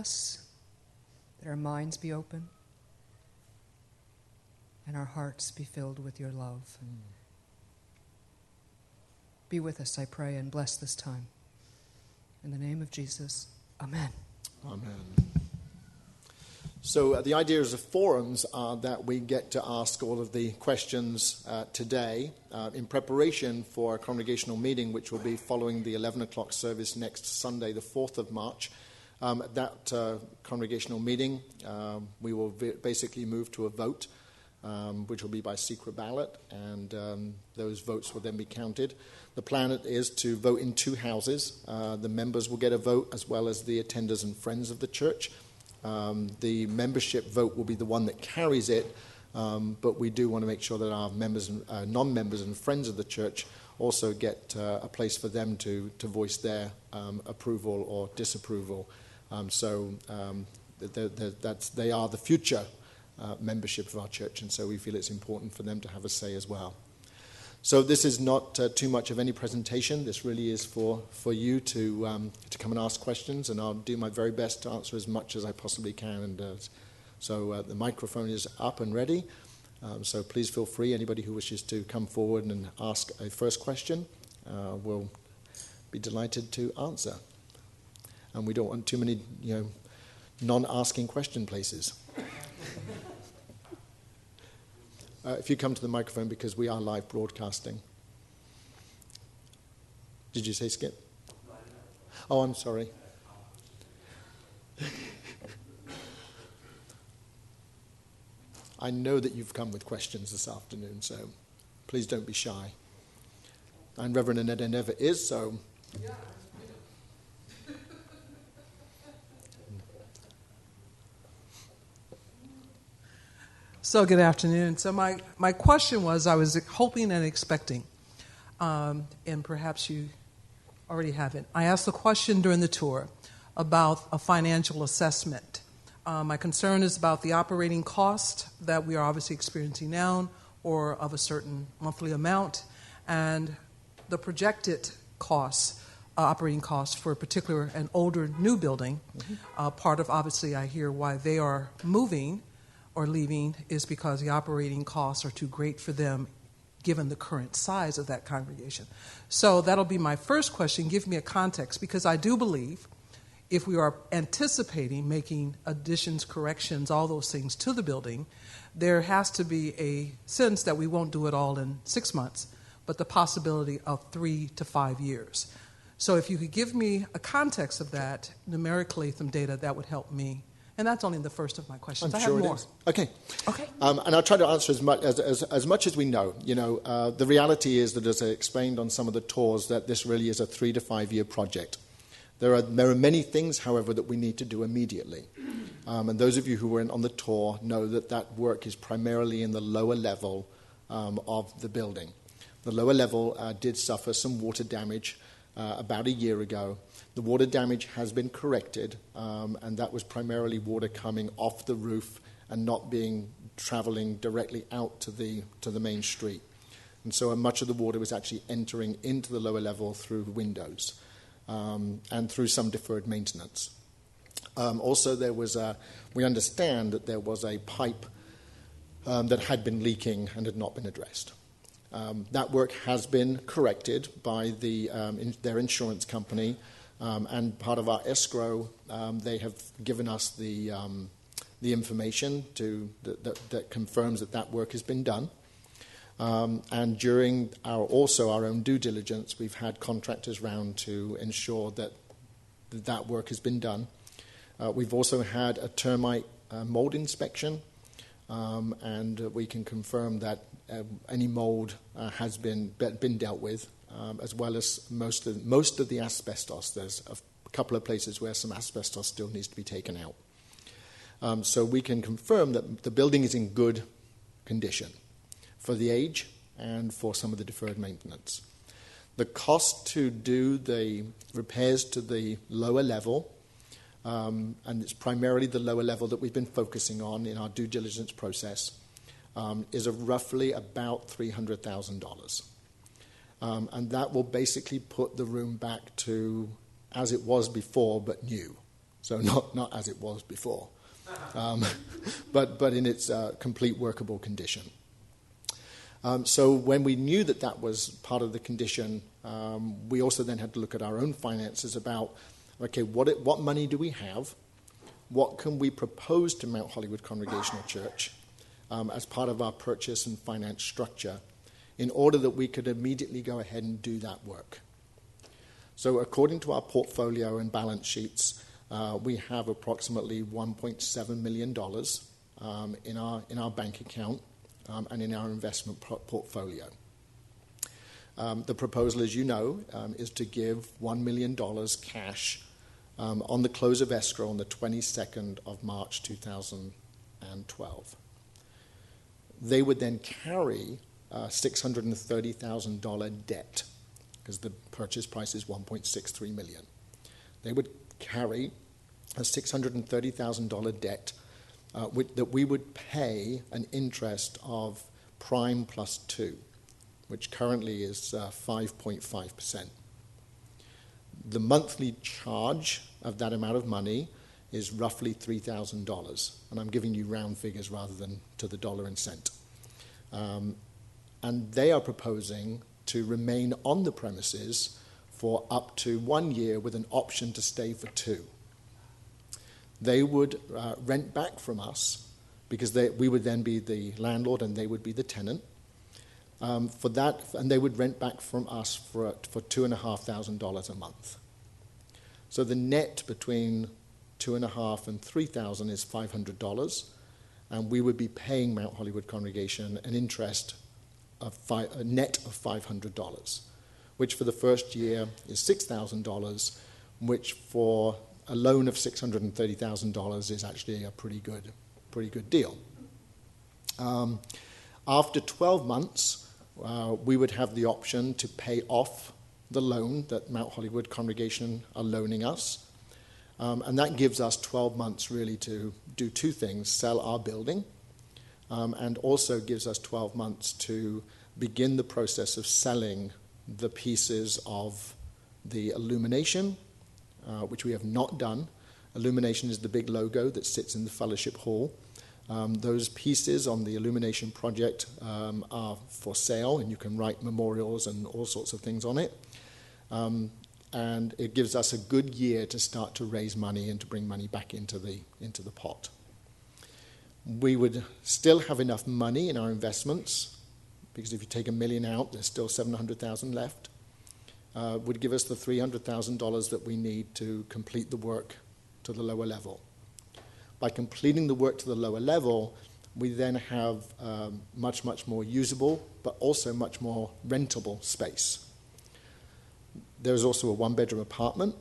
us, that our minds be open, and our hearts be filled with your love. Be with us, I pray, and bless this time. In the name of Jesus, amen. Amen. So the ideas of forums are that we get to ask all of the questions today in preparation for a congregational meeting, which will be following the 11 o'clock service next Sunday, the 4th of March. At that congregational meeting, we will basically move to a vote, which will be by secret ballot, and those votes will then be counted. The plan is to vote in 2 houses. The members will get a vote, as well as the attenders and friends of the church. The membership vote will be the one that carries it, but we do want to make sure that our members, non-members and friends of the church also get a place for them to voice their approval or disapproval. They are the future membership of our church, and so we feel it's important for them to have a say as well. So this is not too much of any presentation. This really is for you to come and ask questions, and I'll do my very best to answer as much as I possibly can. And so the microphone is up and ready. So please feel free. Anybody who wishes to come forward and ask a first question will be delighted to answer. And we don't want too many, non-asking question places. If you come to the microphone, because we are live broadcasting. Did you say Skip? Oh, I'm sorry. I know that you've come with questions this afternoon, so please don't be shy. And Reverend Annetta never is, so... So good afternoon. So my question was, I was hoping and expecting, and perhaps you already have it. I asked the question during the tour about a financial assessment. My concern is about the operating cost that we are obviously experiencing now, or of a certain monthly amount, and the projected costs, operating costs for a particular and older new building. Mm-hmm. Part of, obviously, I hear why they are moving or leaving is because the operating costs are too great for them given the current size of that congregation. So that'll be my first question. Give me a context, because I do believe if we are anticipating making additions, corrections, all those things to the building, there has to be a sense that we won't do it all in 6 months, but the possibility of 3 to 5 years. So if you could give me a context of that, numerically, some data, that would help me. And that's only the first of my questions. I'm sure I have more. It is. Okay. Okay. And I'll try to answer as much as we know. The reality is that, as I explained on some of the tours, that this really is a 3 to 5 year project. There are many things, however, that we need to do immediately. And those of you who were on the tour know that work is primarily in the lower level of the building. The lower level did suffer some water damage about a year ago. The water damage has been corrected, and that was primarily water coming off the roof and not traveling directly out to the main street. And so much of the water was actually entering into the lower level through windows and through some deferred maintenance. Also, we understand that there was a pipe that had been leaking and had not been addressed. That work has been corrected by their insurance company. And part of our escrow, they have given us the information that confirms that work has been done. And during our own due diligence, we've had contractors round to ensure that work has been done. We've also had a termite mold inspection, and we can confirm that any mold has been dealt with. As well as most of the asbestos. There's a couple of places where some asbestos still needs to be taken out. So we can confirm that the building is in good condition for the age and for some of the deferred maintenance. The cost to do the repairs to the lower level, and it's primarily the lower level that we've been focusing on in our due diligence process, is roughly about $300,000. And that will basically put the room back to as it was before, but new. So not as it was before, but in its complete workable condition. So when we knew that that was part of the condition, we also then had to look at our own finances about, okay, what money do we have? What can we propose to Mount Hollywood Congregational Church as part of our purchase and finance structure in order that we could immediately go ahead and do that work? So according to our portfolio and balance sheets, we have approximately $1.7 million in our bank account and in our investment portfolio. The proposal, as you know, is to give $1 million cash on the close of escrow on the 22nd of March 2012. They would then carry a $630,000 debt, because the purchase price is $1.63 million. They would carry a $630,000 debt that we would pay an interest of prime plus 2, which currently is 5.5%. The monthly charge of that amount of money is roughly $3,000, and I'm giving you round figures rather than to the dollar and cent. And they are proposing to remain on the premises for up to 1 year with an option to stay for 2. They would rent back from us, because we would then be the landlord and they would be the tenant. For that, and they would rent back from us for $2,500 a month. So the net between $2,500 and $3,000 is $500, and we would be paying Mount Hollywood Congregation an interest of a net of $500, which for the first year is $6,000, which for a loan of $630,000 is actually a pretty good deal. After 12 months, we would have the option to pay off the loan that Mount Hollywood Congregation are loaning us. And that gives us 12 months really to do 2 things: sell our building, and also gives us 12 months to begin the process of selling the pieces of the illumination, which we have not done. Illumination is the big logo that sits in the fellowship hall. Those pieces on the illumination project are for sale, and you can write memorials and all sorts of things on it. And it gives us a good year to start to raise money and to bring money back into the pot. We would still have enough money in our investments, because if you take $1 million out, there's still $700,000 left. Would give us the $300,000 that we need to complete the work to the lower level. By completing the work to the lower level, we then have much more usable, but also much more rentable space. There's also a 1-bedroom apartment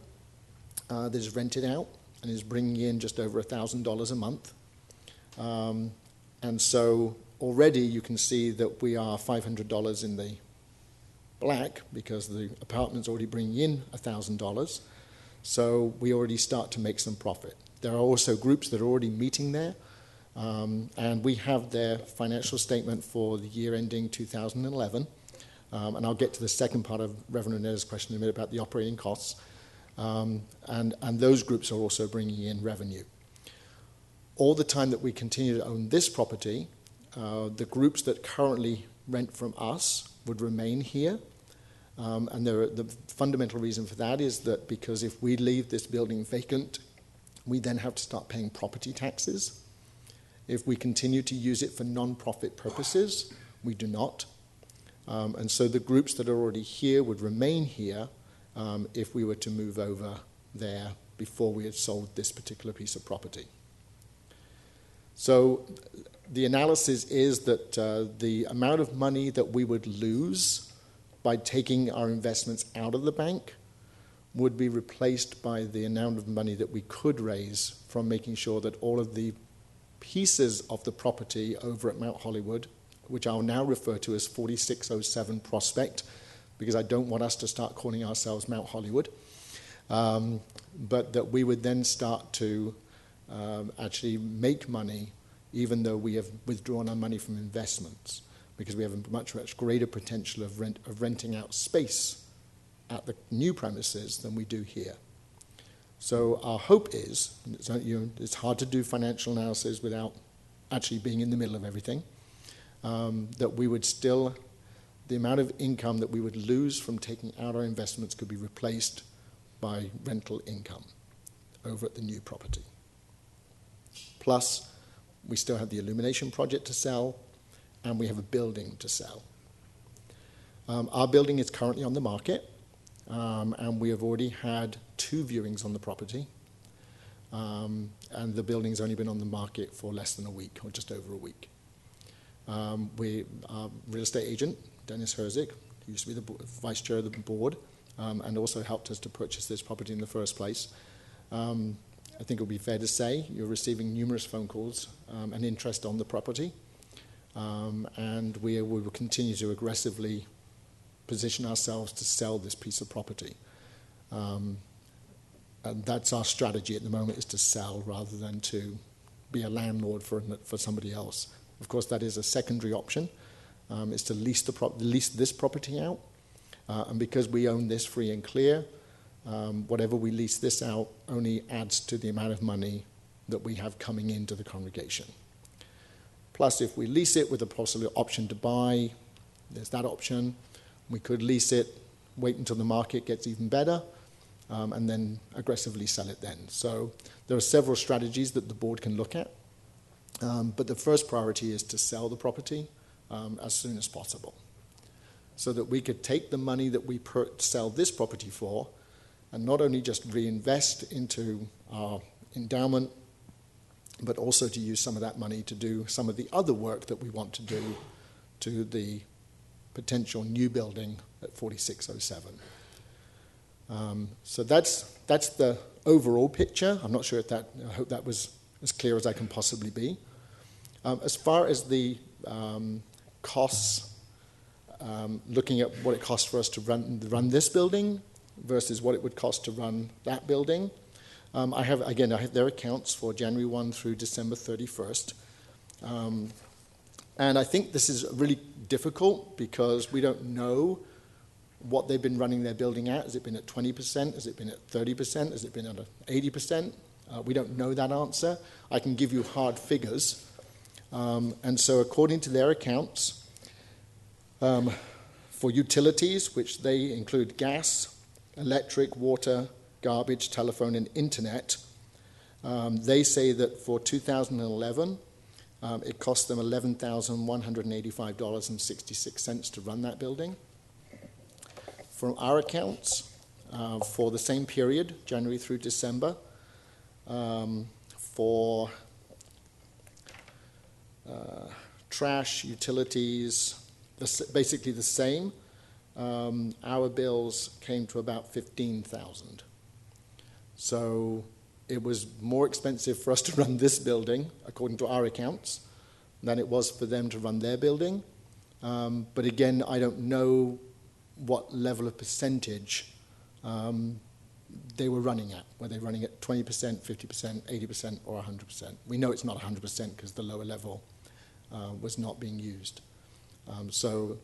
that is rented out and is bringing in just over $1,000 a month. And so already you can see that we are $500 in the black, because the apartment's already bringing in $1,000. So we already start to make some profit. There are also groups that are already meeting there, and we have their financial statement for the year ending 2011. And I'll get to the second part of Reverend Neder's question in a minute about the operating costs. And those groups are also bringing in revenue. All the time that we continue to own this property, the groups that currently rent from us would remain here. And the fundamental reason for that is that because if we leave this building vacant, we then have to start paying property taxes. If we continue to use it for non-profit purposes, we do not. And so the groups that are already here would remain here if we were to move over there before we had sold this particular piece of property. So the analysis is that the amount of money that we would lose by taking our investments out of the bank would be replaced by the amount of money that we could raise from making sure that all of the pieces of the property over at Mount Hollywood, which I'll now refer to as 4607 Prospect, because I don't want us to start calling ourselves Mount Hollywood, but that we would then start to actually make money, even though we have withdrawn our money from investments, because we have a much greater potential of renting out space at the new premises than we do here. So our hope is, it's hard to do financial analysis without actually being in the middle of everything, that we would still, the amount of income that we would lose from taking out our investments could be replaced by rental income over at the new property. Plus, we still have the illumination project to sell, and we have a building to sell. Our building is currently on the market, and we have already had 2 viewings on the property, and the building's only been on the market for less than a week, or just over a week. Our real estate agent, Dennis Herzig, who used to be the vice chair of the board, and also helped us to purchase this property in the first place. I think it would be fair to say you're receiving numerous phone calls and interest on the property, and we will continue to aggressively position ourselves to sell this piece of property. And that's our strategy at the moment, is to sell rather than to be a landlord for somebody else. Of course, that is a secondary option, is to lease this property out. And because we own this free and clear, whatever we lease this out only adds to the amount of money that we have coming into the congregation. Plus, if we lease it with a possible option to buy, there's that option. We could lease it, wait until the market gets even better, and then aggressively sell it then. So there are several strategies that the board can look at, but the first priority is to sell the property as soon as possible, so that we could take the money that we sell this property for and not only just reinvest into our endowment, but also to use some of that money to do some of the other work that we want to do to the potential new building at 4607. So that's the overall picture. I'm not sure if I hope that was as clear as I can possibly be. As far as the costs, looking at what it costs for us to run this building versus what it would cost to run that building, I have their accounts for January 1 through December 31st. And I think this is really difficult because we don't know what they've been running their building at. Has it been at 20%? Has it been at 30%? Has it been at 80%? We don't know that answer. I can give you hard figures. And so according to their accounts, for utilities, which they include gas, electric, water, garbage, telephone, and internet, they say that for 2011, it cost them $11,185.66 to run that building. From our accounts, for the same period, January through December, for trash, utilities, basically the same, our bills came to about $15,000. So it was more expensive for us to run this building, according to our accounts, than it was for them to run their building. But again, I don't know what level of percentage they were running at. Were they running at 20%, 50%, 80%, or 100%? We know it's not 100% because the lower level was not being used. So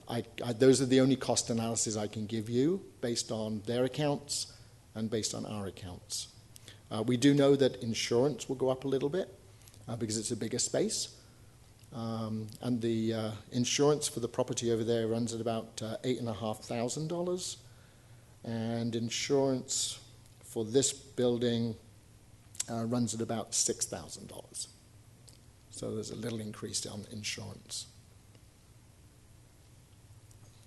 those are the only cost analysis I can give you based on their accounts and based on our accounts. We do know that insurance will go up a little bit because it's a bigger space. And the insurance for the property over there runs at about $8,500. And insurance for this building runs at about $6,000. So there's a little increase on insurance.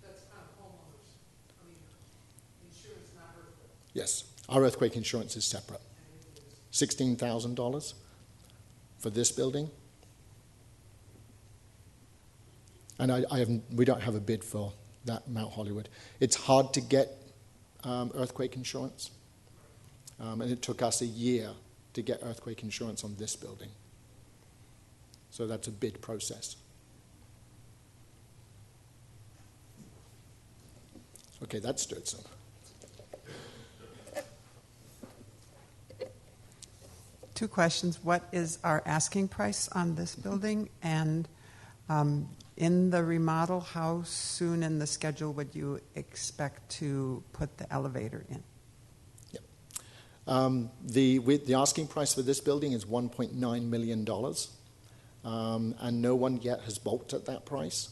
That's kind of homeowners. I mean, insurance, not earthquake. Yes, our earthquake insurance is separate. $16,000 for this building. And we don't have a bid for that Mount Hollywood. It's hard to get earthquake insurance. And it took us a year to get earthquake insurance on this building. So that's a bid process. Okay, that stirred some. Two questions. What is our asking price on this building? And in the remodel, how soon in the schedule would you expect to put the elevator in? Yep. The asking price for this building is $1.9 million, and no one yet has balked at that price.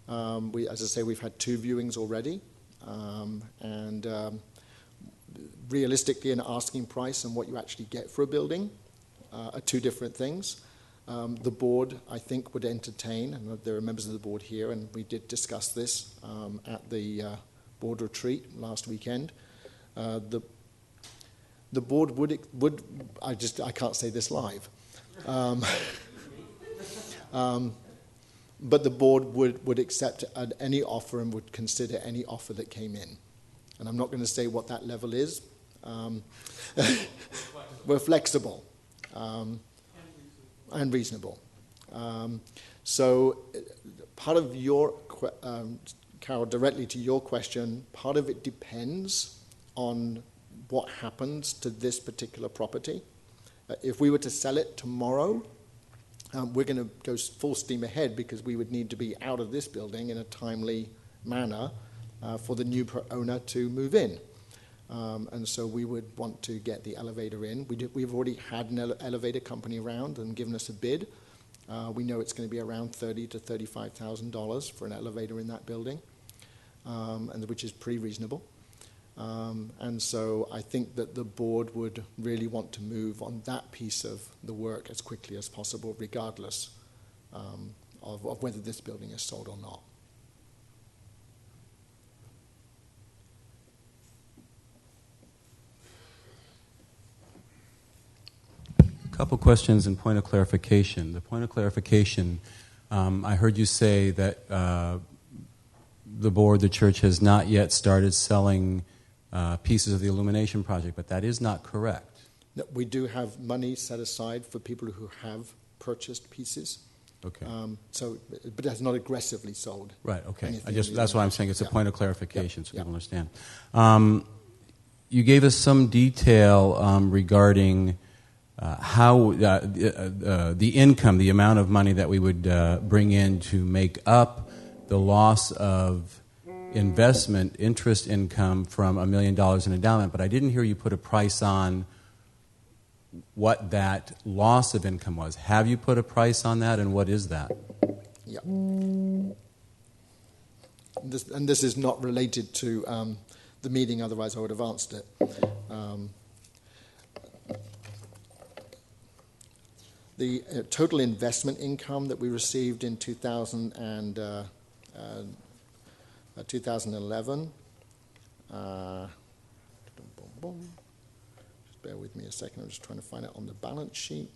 As I say, we've had 2 viewings already, and realistically, an asking price and what you actually get for a building are 2 different things. The board, I think, would entertain, and there are members of the board here, and we did discuss this at the board retreat last weekend. The board would I can't say this live, but the board would accept any offer and would consider any offer that came in. And I'm not going to say what that level is. We're flexible and reasonable. So part of your, Carol, directly to your question, part of it depends on what happens to this particular property. If we were to sell it tomorrow, we're going to go full steam ahead because we would need to be out of this building in a timely manner for the new owner to move in. And so we would want to get the elevator in. We've already had an elevator company around and given us a bid. We know it's going to be around $30,000 to $35,000 for an elevator in that building, and which is pretty reasonable. And so I think that the board would really want to move on that piece of the work as quickly as possible, regardless of whether this building is sold or not. Couple questions and point of clarification. The point of clarification, I heard you say that the board, the church, has not yet started selling pieces of the illumination project, but that is not correct. No, we do have money set aside for people who have purchased pieces. Okay. But that's not aggressively sold. Right. Okay. That's why I'm saying it's a point of clarification, so people understand. You gave us some detail regarding how the income, the amount of money that we would bring in to make up the loss of investment interest income from $1 million in endowment, but I didn't hear you put a price on what that loss of income was. Have you put a price on that, and what is that? Yeah. This is not related to the meeting, otherwise I would have answered it. The total investment income that we received in 2011, just bear with me a second, I'm just trying to find it on the balance sheet.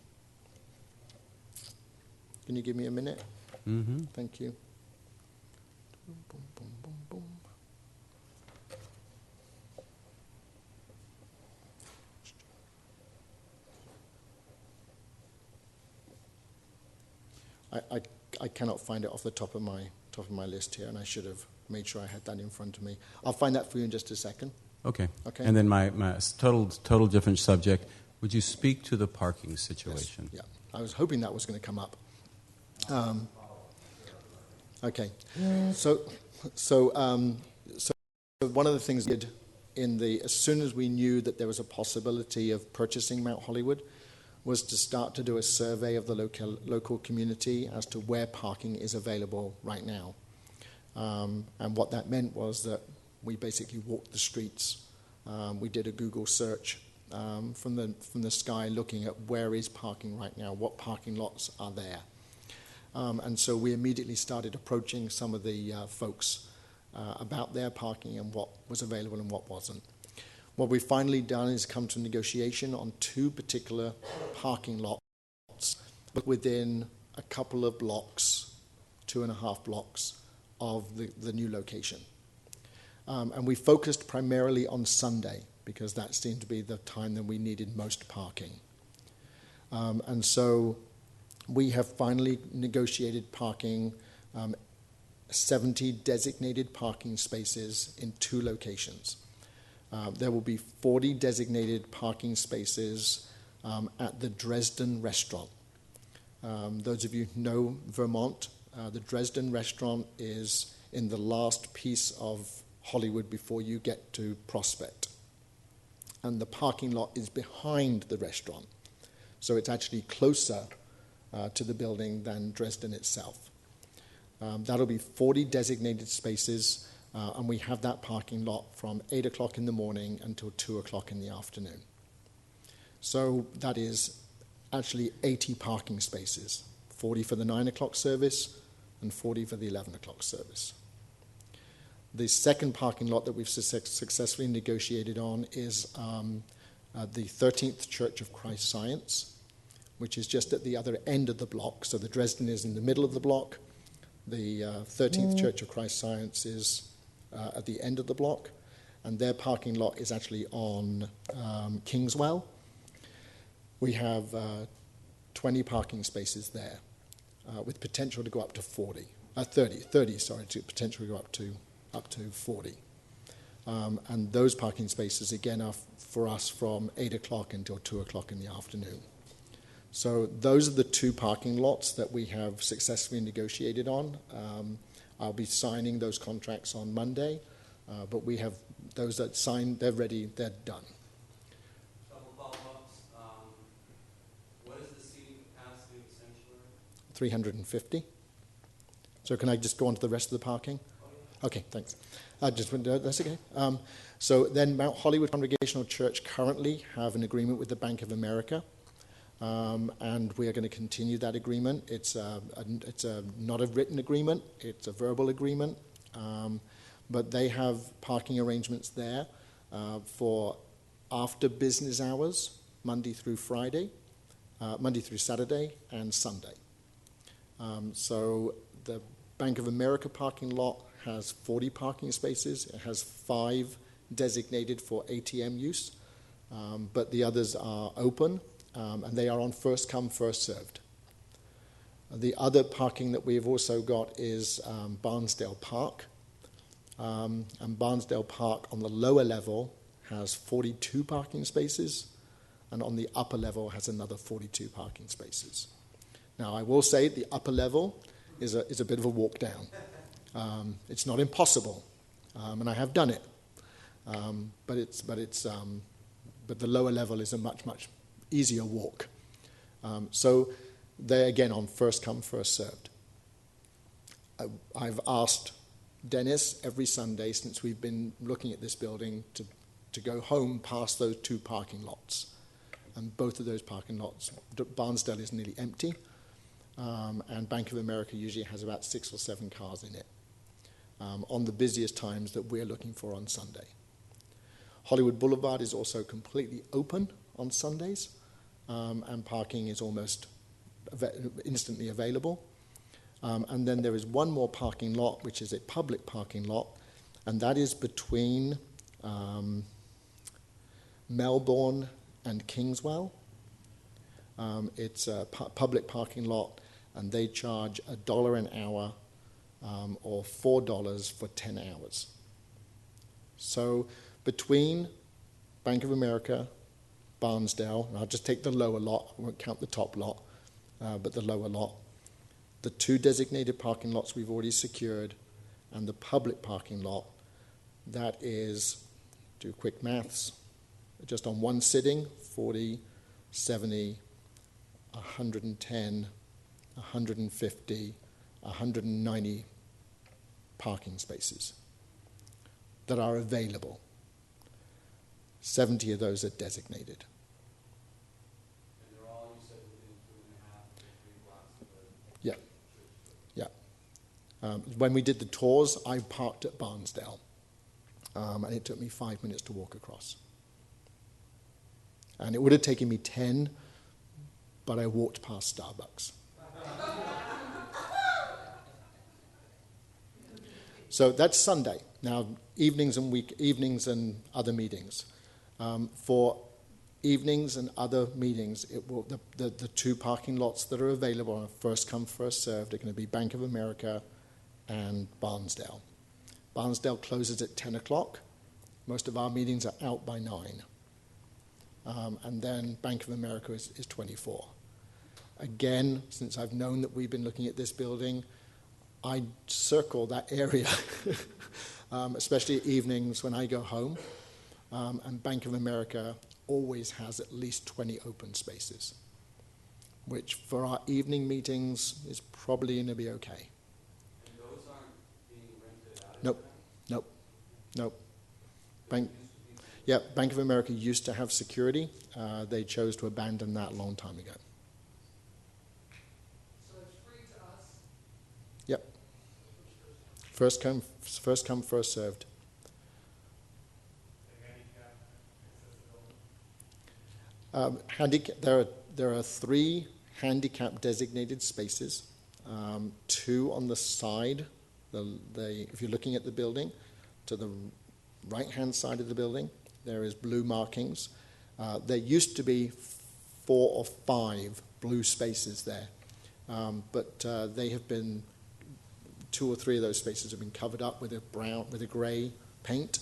Can you give me a minute? Mm-hmm. Thank you. Boom, boom, boom, boom, boom. I cannot find it off the top of my list here, and I should have made sure I had that in front of me. I'll find that for you in just a second. Okay. Okay. And then my total different subject. Would you speak to the parking situation? Yes. Yeah. I was hoping that was going to come up. Okay. So one of the things we did as soon as we knew that there was a possibility of purchasing Mount Hollywood, was to start to do a survey of the local community as to where parking is available right now. And what that meant was that we basically walked the streets. We did a Google search from the sky looking at where is parking right now, what parking lots are there. And so we immediately started approaching some of the folks about their parking and what was available and what wasn't. What we've finally done is come to negotiation on 2 particular parking lots within a couple of blocks, 2.5 blocks of the new location. And we focused primarily on Sunday because that seemed to be the time that we needed most parking. And so we have finally negotiated parking, 70 designated parking spaces in 2 locations. There will be 40 designated parking spaces at the Dresden restaurant. Those of you who know Vermont, the Dresden restaurant is in the last piece of Hollywood before you get to Prospect. and the parking lot is behind the restaurant. So it's actually closer to the building than Dresden itself. That'll be 40 designated spaces, and we have that parking lot from 8 o'clock in the morning until 2 o'clock in the afternoon. So that is actually 80 parking spaces, 40 for the 9 o'clock service and 40 for the 11 o'clock service. The second parking lot that we've successfully negotiated on is the 13th Church of Christ Science, which is just at the other end of the block. So the Dresden is in the middle of the block. The 13th Church of Christ Science is at the end of the block. And their parking lot is actually on Kingswell. We have 20 parking spaces there with potential to go up to 30, to potentially go up to 40. And those parking spaces, again, are for us from 8 o'clock until 2 o'clock in the afternoon. So those are the two parking lots that we have successfully negotiated on. I'll be signing those contracts on Monday, but we have those that signed, they're ready, they're done. Couple follow-ups. What is the seating capacity of the sanctuary? 350. So can I just go on to the rest of the parking? Okay, thanks. That's okay. So then Mount Hollywood Congregational Church currently have an agreement with the Bank of America, and we are going to continue that agreement. It's not a written agreement, it's a verbal agreement, but they have parking arrangements there for after business hours, Monday through Saturday, and Sunday. So the Bank of America parking lot has 40 parking spaces. It has 5 designated for ATM use, but the others are open, and they are on first come, first served. The other parking that we've also got is Barnsdale Park. And Barnsdale Park on the lower level has 42 parking spaces, and on the upper level has another 42 parking spaces. Now, I will say the upper level is a bit of a walk down. It's not impossible, and I have done it, but the lower level is a much easier walk. So they're again on first come, first served. I've asked Dennis every Sunday since we've been looking at this building to go home past those 2 parking lots, and both of those parking lots, Barnsdale is nearly empty. And Bank of America usually has about 6 or 7 cars in it on the busiest times that we're looking for on Sunday. Hollywood Boulevard is also completely open on Sundays, and parking is almost instantly available. And then there is one more parking lot, which is a public parking lot, and that is between Melbourne and Kingswell. It's a public parking lot, and they charge $1 an hour or $4 for 10 hours. So between Bank of America, Barnsdale, and I'll just take the lower lot, I won't count the top lot, but the lower lot, the 2 designated parking lots we've already secured, and the public parking lot, that is, do quick maths, just on one sitting, 40, 70, 110, 150, 190 parking spaces that are available. 70 of those are designated. And they're all, you said, within 2.5 to 3 blocks of the... Yeah. When we did the tours, I parked at Barnsdale, and it took me 5 minutes to walk across. And it would have taken me 10, but I walked past Starbucks. So that's Sunday. Now, evenings and other meetings. For evenings and other meetings, the 2 parking lots that are available on first come, first served are going to be Bank of America and Barnsdale. Barnsdale closes at 10 o'clock. Most of our meetings are out by 9. And then Bank of America is 24. Again, since I've known that we've been looking at this building, I circle that area, especially evenings when I go home. and Bank of America always has at least 20 open spaces, which for our evening meetings is probably going to be okay. And those aren't being rented out? Nope. Bank of America used to have security. They chose to abandon that a long time ago. So it's free to us? Yep. First come, first served. There are 3 handicap designated spaces, 2 on the side. If you're looking at the building, to the right-hand side of the building, there is blue markings. There used to be 4 or 5 blue spaces there, but they have been 2 or 3 of those spaces have been covered up with a grey paint.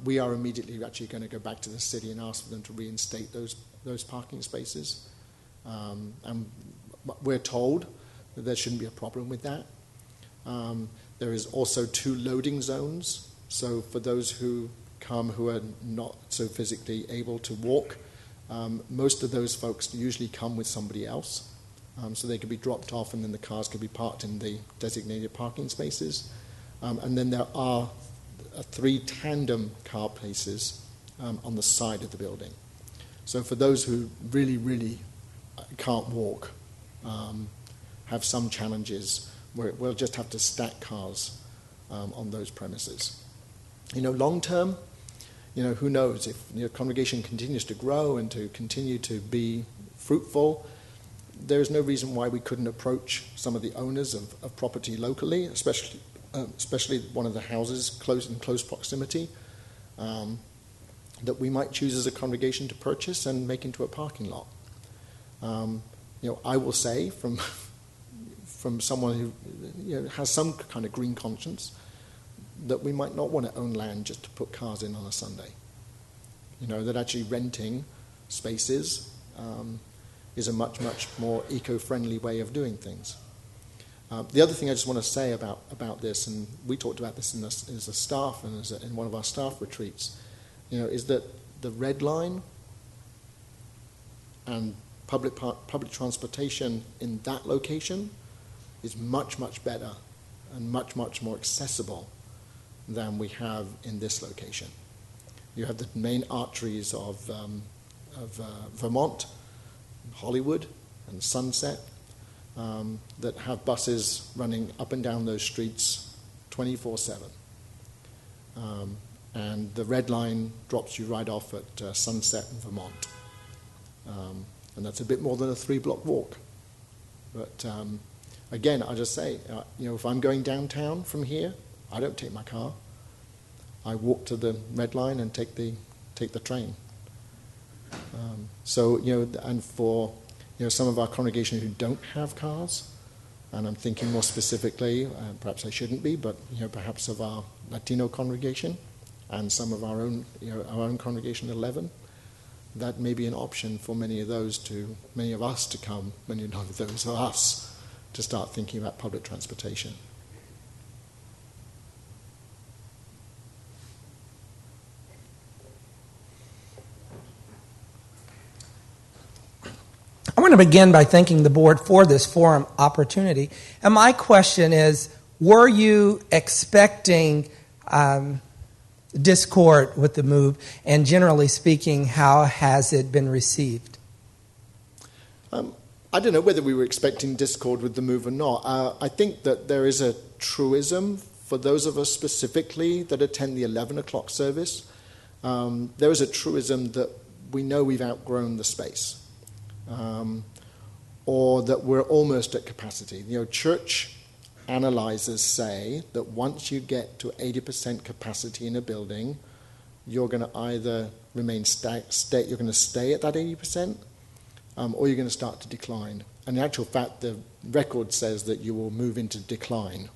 We are immediately actually going to go back to the city and ask for them to reinstate those parking spaces. And we're told that there shouldn't be a problem with that. There is also 2 loading zones. So for those who come who are not so physically able to walk, most of those folks usually come with somebody else. So they could be dropped off and then the cars could be parked in the designated parking spaces. And then there are 3 tandem car places on the side of the building. So for those who really, really can't walk, have some challenges, we'll just have to stack cars on those premises. Long term, who knows? If your congregation continues to grow and to continue to be fruitful, there's no reason why we couldn't approach some of the owners of property locally, especially one of the houses in close proximity, that we might choose as a congregation to purchase and make into a parking lot. I will say from someone who has some kind of green conscience that we might not want to own land just to put cars in on a Sunday. That actually renting spaces is a much, much more eco-friendly way of doing things. The other thing I just want to say about this, and we talked about this as a staff and in one of our staff retreats, is that the Red Line and public transportation in that location is much, much better and much, much more accessible than we have in this location. You have the main arteries of Vermont, Hollywood, and Sunset that have buses running up and down those streets 24/7. And the Red Line drops you right off at Sunset in Vermont. And that's a bit more than a 3-block walk. But again, I'll just say, if I'm going downtown from here, I don't take my car. I walk to the Red Line and take the train. And for some of our congregation who don't have cars, and I'm thinking more specifically, perhaps I shouldn't be, but perhaps of our Latino congregation and some of our own congregation 11, that may be an option for many of us to come, many of those of us to start thinking about public transportation. I want to begin by thanking the board for this forum opportunity. And my question is, were you expecting discord with the move? And generally speaking, how has it been received? I don't know whether we were expecting discord with the move or not. I think that there is a truism for those of us specifically that attend the 11 o'clock service. There is a truism that we know we've outgrown the space. Or that we're almost at capacity. Church analyzers say that once you get to 80% capacity in a building, you're going to either you're going to stay at that 80%, or you're going to start to decline. And in actual fact, the record says that you will move into decline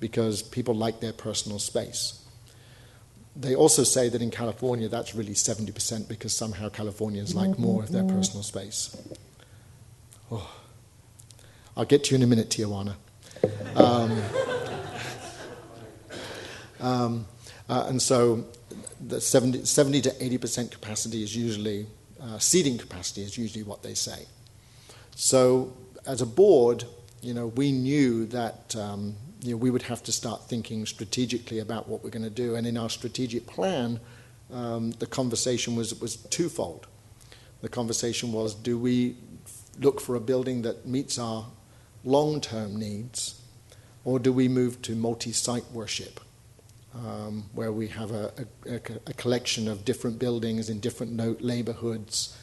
because people like their personal space. They also say that in California, that's really 70% because somehow Californians like more of their personal space. Oh. I'll get to you in a minute, Tijuana. And so the 70 to 80% capacity is usually, seating capacity is usually what they say. So as a board, we knew that we would have to start thinking strategically about what we're going to do. And in our strategic plan, the conversation was twofold. The conversation was, do we look for a building that meets our long-term needs, or do we move to multi-site worship, where we have a collection of different buildings in different neighborhoods,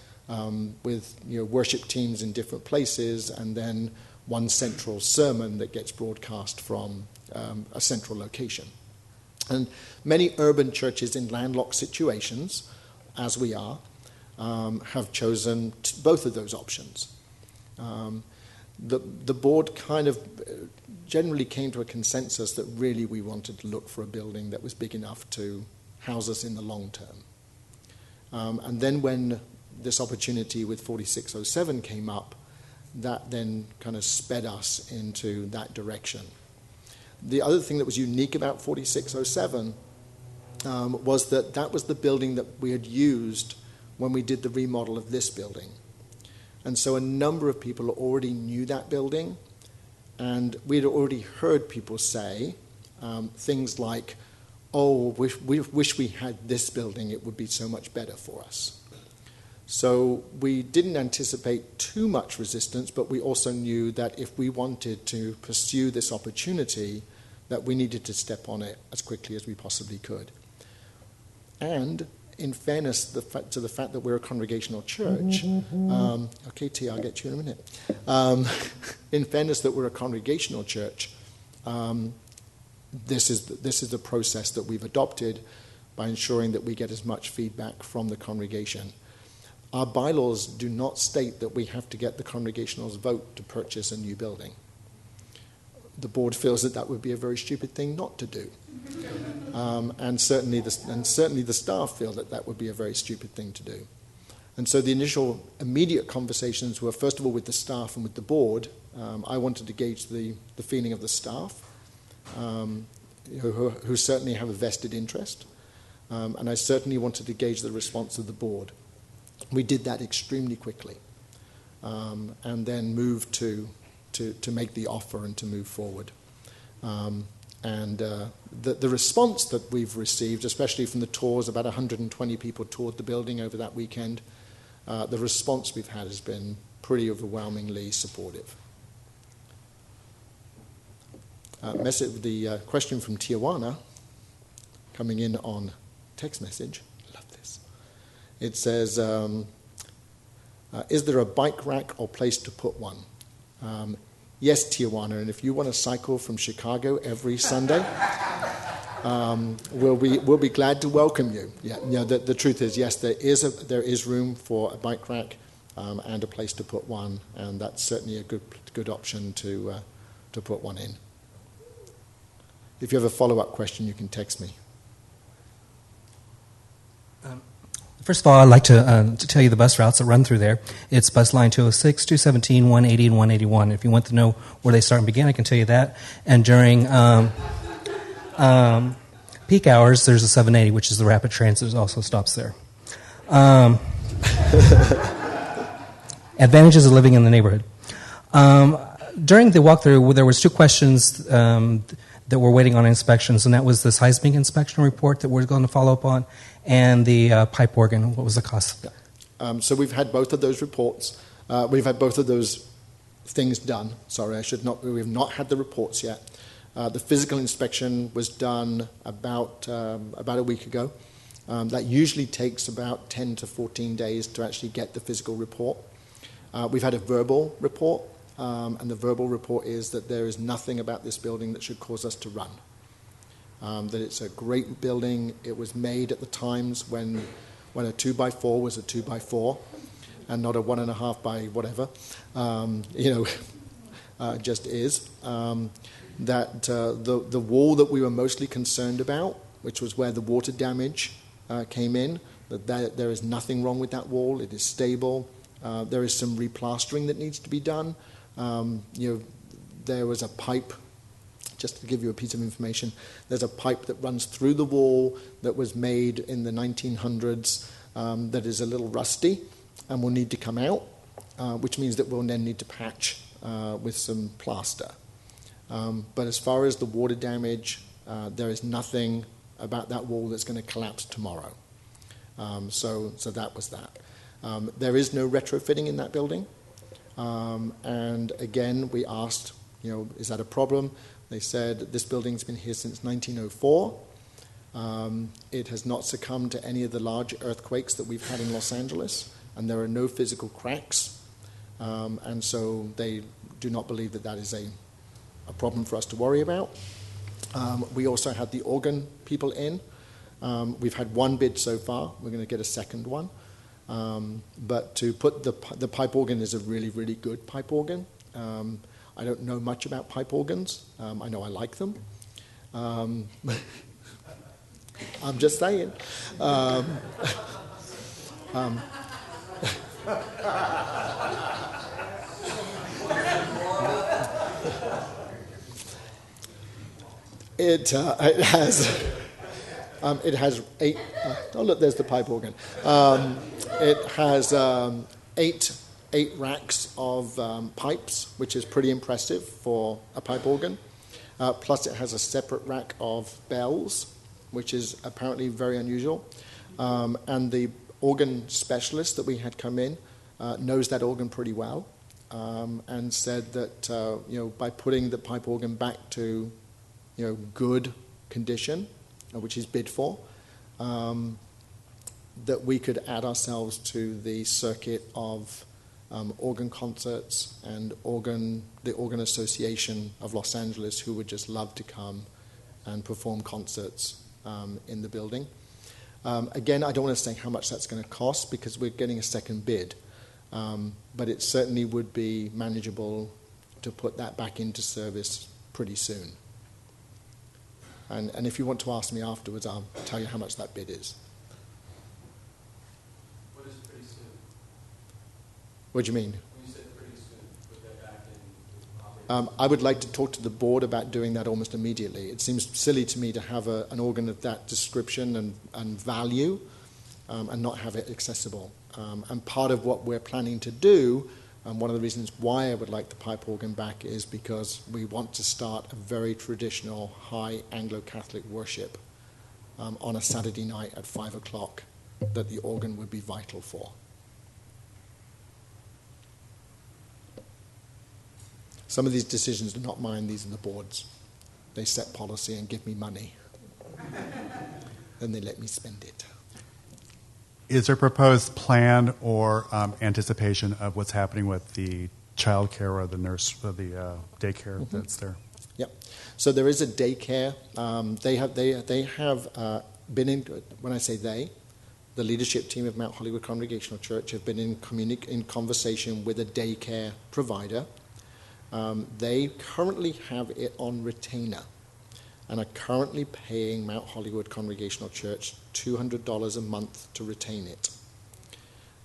with worship teams in different places, and then one central sermon that gets broadcast from a central location. And many urban churches in landlocked situations, as we are, have chosen both of those options. The board kind of generally came to a consensus that really we wanted to look for a building that was big enough to house us in the long term. And then when this opportunity with 4607 came up, that then kind of sped us into that direction. The other thing that was unique about 4607 was that was the building that we had used when we did the remodel of this building. And so a number of people already knew that building, and we'd already heard people say things like, oh, we wish we had this building, it would be so much better for us. So we didn't anticipate too much resistance, but we also knew that if we wanted to pursue this opportunity, that we needed to step on it as quickly as we possibly could. And in fairness to the fact that we're a congregational church, okay, T, I'll get you in a minute. In fairness that we're a congregational church, this is the process that we've adopted by ensuring that we get as much feedback from the congregation. Our bylaws do not state that we have to get the congregational's vote to purchase a new building. The board feels that would be a very stupid thing not to do. And certainly the staff feel that would be a very stupid thing to do. And so the initial immediate conversations were, first of all, with the staff and with the board. I wanted to gauge the feeling of the staff, who certainly have a vested interest. And I certainly wanted to gauge the response of the board. We did that extremely quickly, and then moved to make the offer and to move forward. And the response that we've received, especially from the tours, about 120 people toured the building over that weekend, the response we've had has been pretty overwhelmingly supportive. The question from Tijuana, coming in on text message, love this. It says, is there a bike rack or place to put one? Yes, Tijuana, and if you want to cycle from Chicago every Sunday, we'll be glad to welcome you. Yeah, the truth is, yes, there is room for a bike rack and a place to put one, and that's certainly a good option to put one in. If you have a follow-up question, you can text me. First of all, I'd like to tell you the bus routes that run through there. It's bus line 206, 217, 180, and 181. If you want to know where they start and begin, I can tell you that. And during peak hours, there's a 780, which is the rapid transit, also stops there. Advantages of living in the neighborhood. During the walkthrough, there was two questions that we're waiting on inspections, and that was the seismic inspection report that we're going to follow up on, and the pipe organ. What was the cost of that? So we've had both of those reports. We've had both of those things done. Sorry, we have not had the reports yet. The physical inspection was done about a week ago. That usually takes about 10 to 14 days to actually get the physical report. We've had a verbal report. And the verbal report is that there is nothing about this building that should cause us to run. That it's a great building. It was made at the times when a 2x4 was a 2x4 and not a 1.5 by whatever, just is. That the wall that we were mostly concerned about, which was where the water damage came in, that there is nothing wrong with that wall. It is stable. There is some replastering that needs to be done. There was a pipe just to give you a piece of information, there's a pipe that runs through the wall that was made in the 1900s that is a little rusty and will need to come out, which means that we'll then need to patch with some plaster. But as far as the water damage, there is nothing about that wall that's going to collapse tomorrow. So that was that. There is no retrofitting in that building. And again, we asked, is that a problem? They said this building's been here since 1904. It has not succumbed to any of the large earthquakes that we've had in Los Angeles, and there are no physical cracks. And so they do not believe that that is a problem for us to worry about. We also had the organ people in. We've had one bid so far. We're going to get a second one. But to put the pipe organ is a really, really good pipe organ. I don't know much about pipe organs. I know I like them. I'm just saying. It has 8. Oh, look, there's the pipe organ. It has eight racks of pipes, which is pretty impressive for a pipe organ. Plus, it has a separate rack of bells, which is apparently very unusual. And the organ specialist that we had come in knows that organ pretty well, and said that by putting the pipe organ back to good condition, which is bid for, that we could add ourselves to the circuit of organ concerts and the Organ Association of Los Angeles, who would just love to come and perform concerts in the building. Again, I don't want to say how much that's going to cost because we're getting a second bid, but it certainly would be manageable to put that back into service pretty soon. And if you want to ask me afterwards, I'll tell you how much that bid is. What is pretty soon? What do you mean? When you said pretty soon, put that back in operating? I would like to talk to the board about doing that almost immediately. It seems silly to me to have an organ of that description and value and not have it accessible. And part of what we're planning to do, and one of the reasons why I would like the pipe organ back, is because we want to start a very traditional high Anglo-Catholic worship on a Saturday night at 5 o'clock that the organ would be vital for. Some of these decisions are not mine, these are the board's. They set policy and give me money. Then they let me spend it. Is there a proposed plan or anticipation of what's happening with the child care or the nurse or the daycare that's there? Yep. So there is a daycare. They have been in. When I say they, the leadership team of Mount Hollywood Congregational Church have been in conversation with a daycare provider. They currently have it on retainer and are currently paying Mount Hollywood Congregational Church $200 a month to retain it.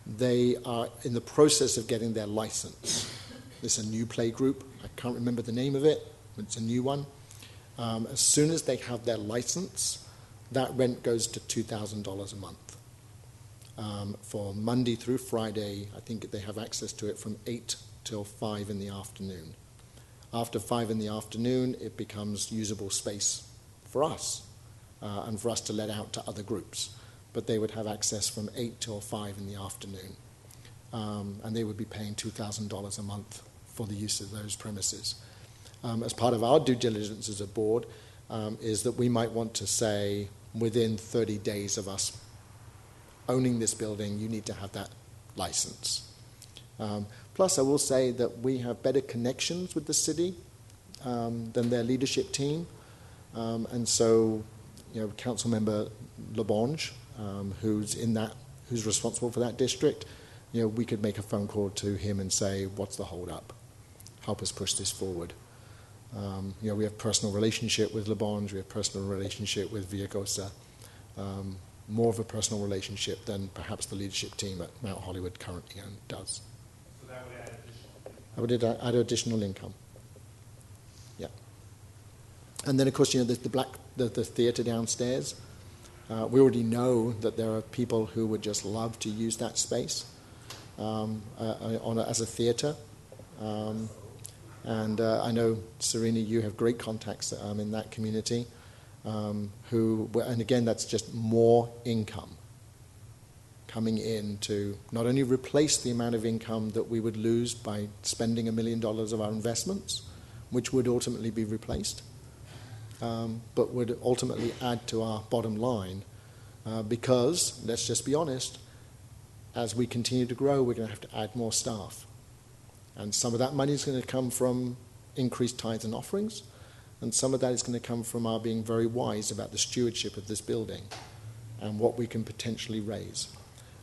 They are in the process of getting their license. This is a new play group. I can't remember the name of it, but it's a new one. As soon as they have their license, that rent goes to $2,000 a month. For Monday through Friday, I think they have access to it from 8 till 5 in the afternoon. After 5 in the afternoon, it becomes usable space for us and for us to let out to other groups. But they would have access from 8 till 5 in the afternoon. And they would be paying $2,000 a month for the use of those premises. As part of our due diligence as a board is that we might want to say within 30 days of us owning this building, you need to have that license. Plus, I will say that we have better connections with the city than their leadership team. And so, Council Member LaBonge, who's responsible for that district, we could make a phone call to him and say, what's the hold up? Help us push this forward. We have personal relationship with LaBonge, we have personal relationship with Villagosa, more of a personal relationship than perhaps the leadership team at Mount Hollywood currently does. So that would add additional income. I would add additional income. Yeah. And then, of course, there's the theatre downstairs. We already know that there are people who would just love to use that space as a theatre. And I know, Serena, you have great contacts in that community. And again, that's just more income coming in to not only replace the amount of income that we would lose by spending $1 million of our investments, which would ultimately be replaced, but would ultimately add to our bottom line because, let's just be honest, as we continue to grow, we're going to have to add more staff. And some of that money is going to come from increased tithes and offerings, and some of that is going to come from our being very wise about the stewardship of this building and what we can potentially raise.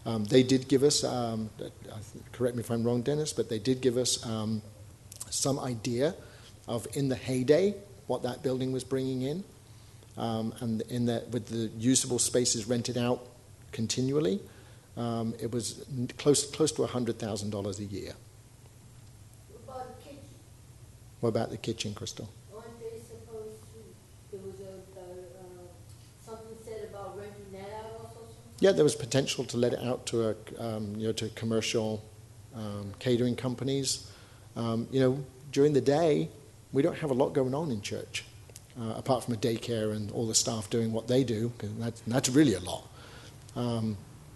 They did give us, correct me if I'm wrong, Dennis, but they did give us some idea of, in the heyday, what that building was bringing in, and with the usable spaces rented out continually, it was close to $100,000 a year. What about the kitchen? What about the kitchen, Crystal? Aren't they supposed to? There was something said about renting that out also. Yeah, there was potential to let it out to to commercial catering companies. During the day, we don't have a lot going on in church, apart from a daycare and all the staff doing what they do. That's really a lot.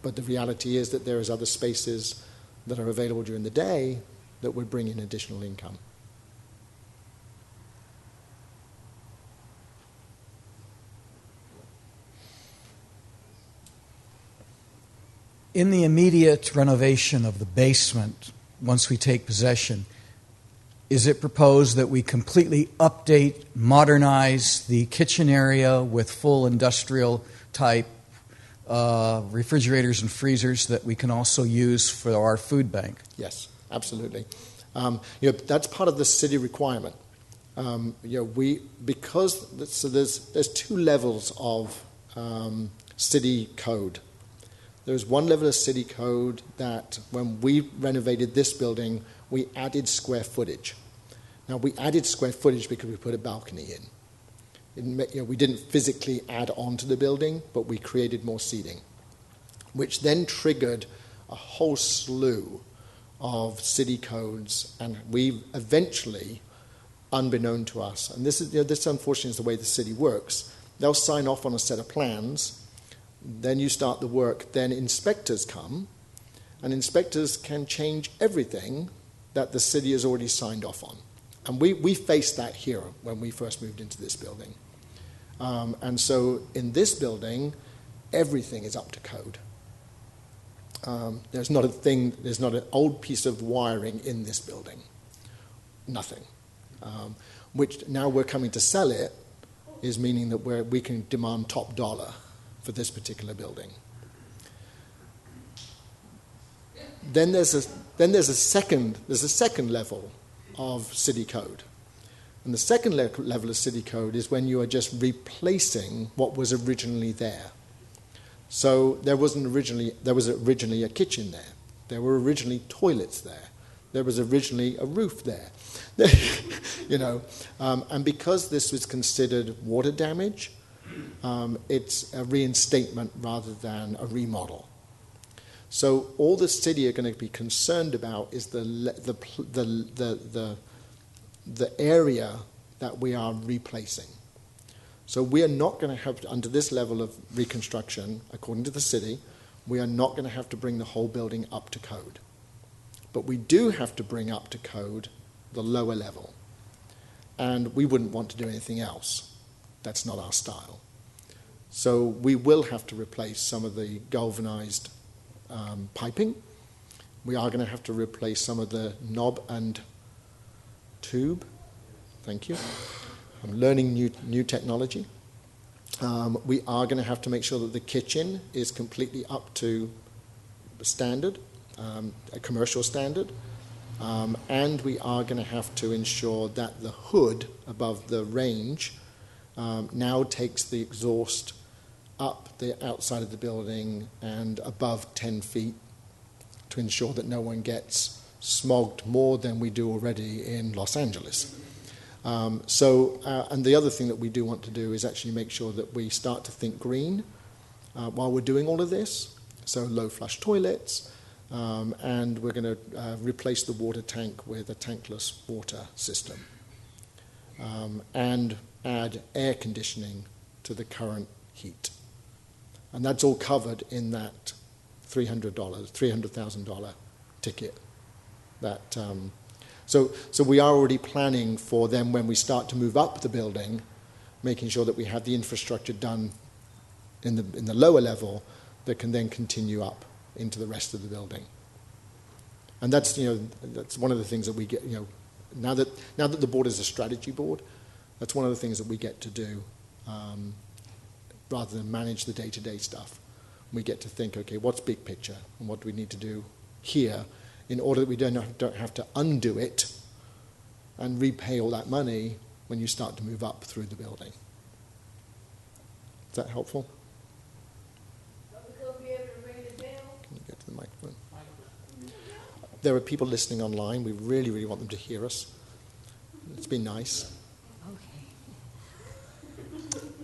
But the reality is that there is other spaces that are available during the day that would bring in additional income. In the immediate renovation of the basement, once we take possession, is it proposed that we completely update, modernize the kitchen area with full industrial type refrigerators and freezers that we can also use for our food bank? Yes, absolutely. That's part of the city requirement. There's two levels of city code. There's one level of city code that when we renovated this building, we added square footage. Now, we added square footage because we put a balcony in. We didn't physically add on to the building, but we created more seating, which then triggered a whole slew of city codes, and we eventually, unbeknown to us, and this unfortunately is the way the city works, they'll sign off on a set of plans. Then you start the work, then inspectors come, and inspectors can change everything that the city has already signed off on. And we faced that here when we first moved into this building. And so in this building, everything is up to code. There's not an old piece of wiring in this building. Nothing. Which now we're coming to sell it is meaning that we can demand top dollar for this particular building. Then there's a second level of city code, and the second level of city code is when you are just replacing what was originally there. So there was originally a kitchen there. There were originally toilets there. There was originally a roof there. And because this was considered water damage, it's a reinstatement rather than a remodel. So all the city are going to be concerned about is the area that we are replacing. So we are not going to have, under this level of reconstruction, according to the city, we are not going to have to bring the whole building up to code. But we do have to bring up to code the lower level. And we wouldn't want to do anything else. That's not our style. So we will have to replace some of the galvanized piping. We are going to have to replace some of the knob and tube. Thank you. I'm learning new technology. We are going to have to make sure that the kitchen is completely up to standard, a commercial standard. And we are going to have to ensure that the hood above the range now takes the exhaust up the outside of the building and above 10 feet to ensure that no one gets smogged more than we do already in Los Angeles. And the other thing that we do want to do is actually make sure that we start to think green while we're doing all of this. So low flush toilets, and we're going to replace the water tank with a tankless water system, and add air conditioning to the current heat. And that's all covered in that $300,000 ticket. That so we are already planning for them when we start to move up the building, making sure that we have the infrastructure done in the lower level that can then continue up into the rest of the building. And that's that's one of the things that we get now that the board is a strategy board, that's one of the things that we get to do rather than manage the day-to-day stuff. We get to think, okay, what's big picture and what do we need to do here in order that we don't have to undo it and repay all that money when you start to move up through the building. Is that helpful? Can you get to the microphone? There are people listening online. We really, really want them to hear us. It's been nice. Okay.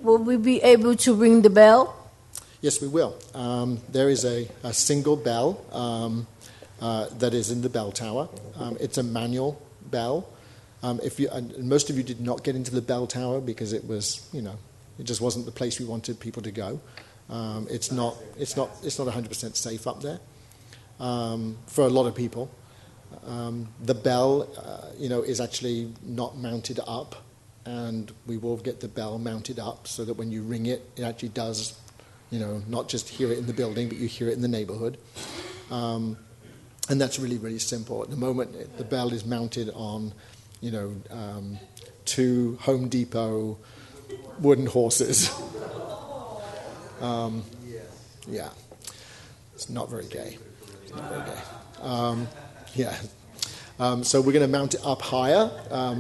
Will we be able to ring the bell? Yes, we will. There is a single bell that is in the bell tower. It's a manual bell. Most of you did not get into the bell tower because it was, it just wasn't the place we wanted people to go. It's not 100% safe up there for a lot of people. The bell, is actually not mounted up, and we will get the bell mounted up so that when you ring it, it actually does, not just hear it in the building, but you hear it in the neighborhood. And that's really, really simple. At the moment, the bell is mounted on, 2 Home Depot wooden horses. Yeah, it's not very gay. It's not very gay. So we're going to mount it up higher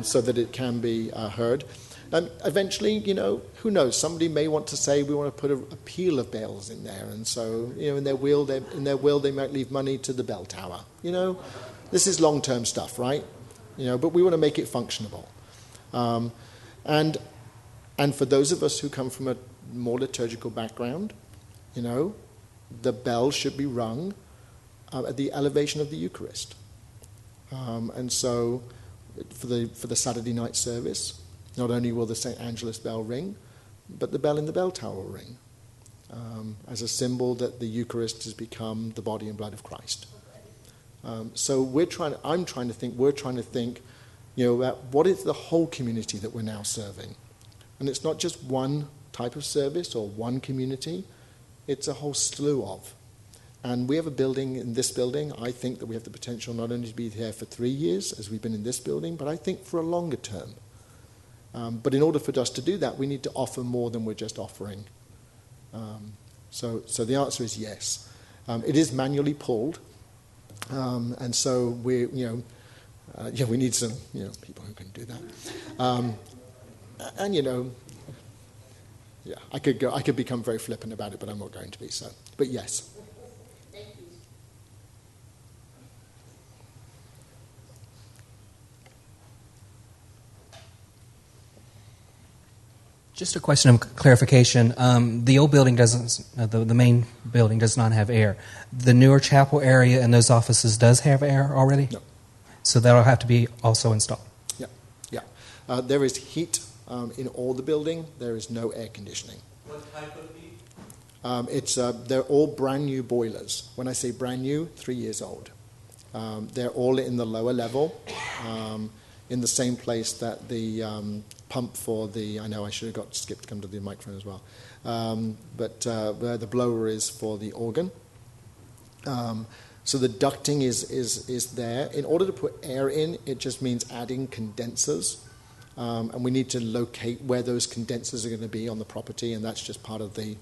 so that it can be heard. And eventually, who knows? Somebody may want to say we want to put a peal of bells in there, and so in their will they might leave money to the bell tower. This is long-term stuff, right? But we want to make it functionable. And for those of us who come from a more liturgical background, the bell should be rung at the elevation of the Eucharist. And so for the Saturday night service, not only will the St. Angelus bell ring, but the bell in the bell tower will ring as a symbol that the Eucharist has become the body and blood of Christ. So we're trying to think, about what is the whole community that we're now serving. And it's not just one type of service or one community, it's a whole slew of. And we have a building in this building. I think that we have the potential not only to be here for 3 years, as we've been in this building, but I think for a longer term. But in order for us to do that, we need to offer more than we're just offering. So the answer is yes. It is manually pulled, and so we need some people who can do that. I could become very flippant about it, but I'm not going to be so. But yes. Just a question of clarification. The old building doesn't, the main building does not have air. The newer chapel area and those offices does have air already? No. So that'll have to be also installed? Yeah. There is heat in all the building. There is no air conditioning. What type of heat? They're all brand new boilers. When I say brand new, 3 years old. They're all in the lower level, in the same place that the pump for the, I know I should have got Skip to come to the microphone as well, but where the blower is for the organ. So the ducting is there. In order to put air in, it just means adding condensers, and we need to locate where those condensers are going to be on the property, and that's just part of the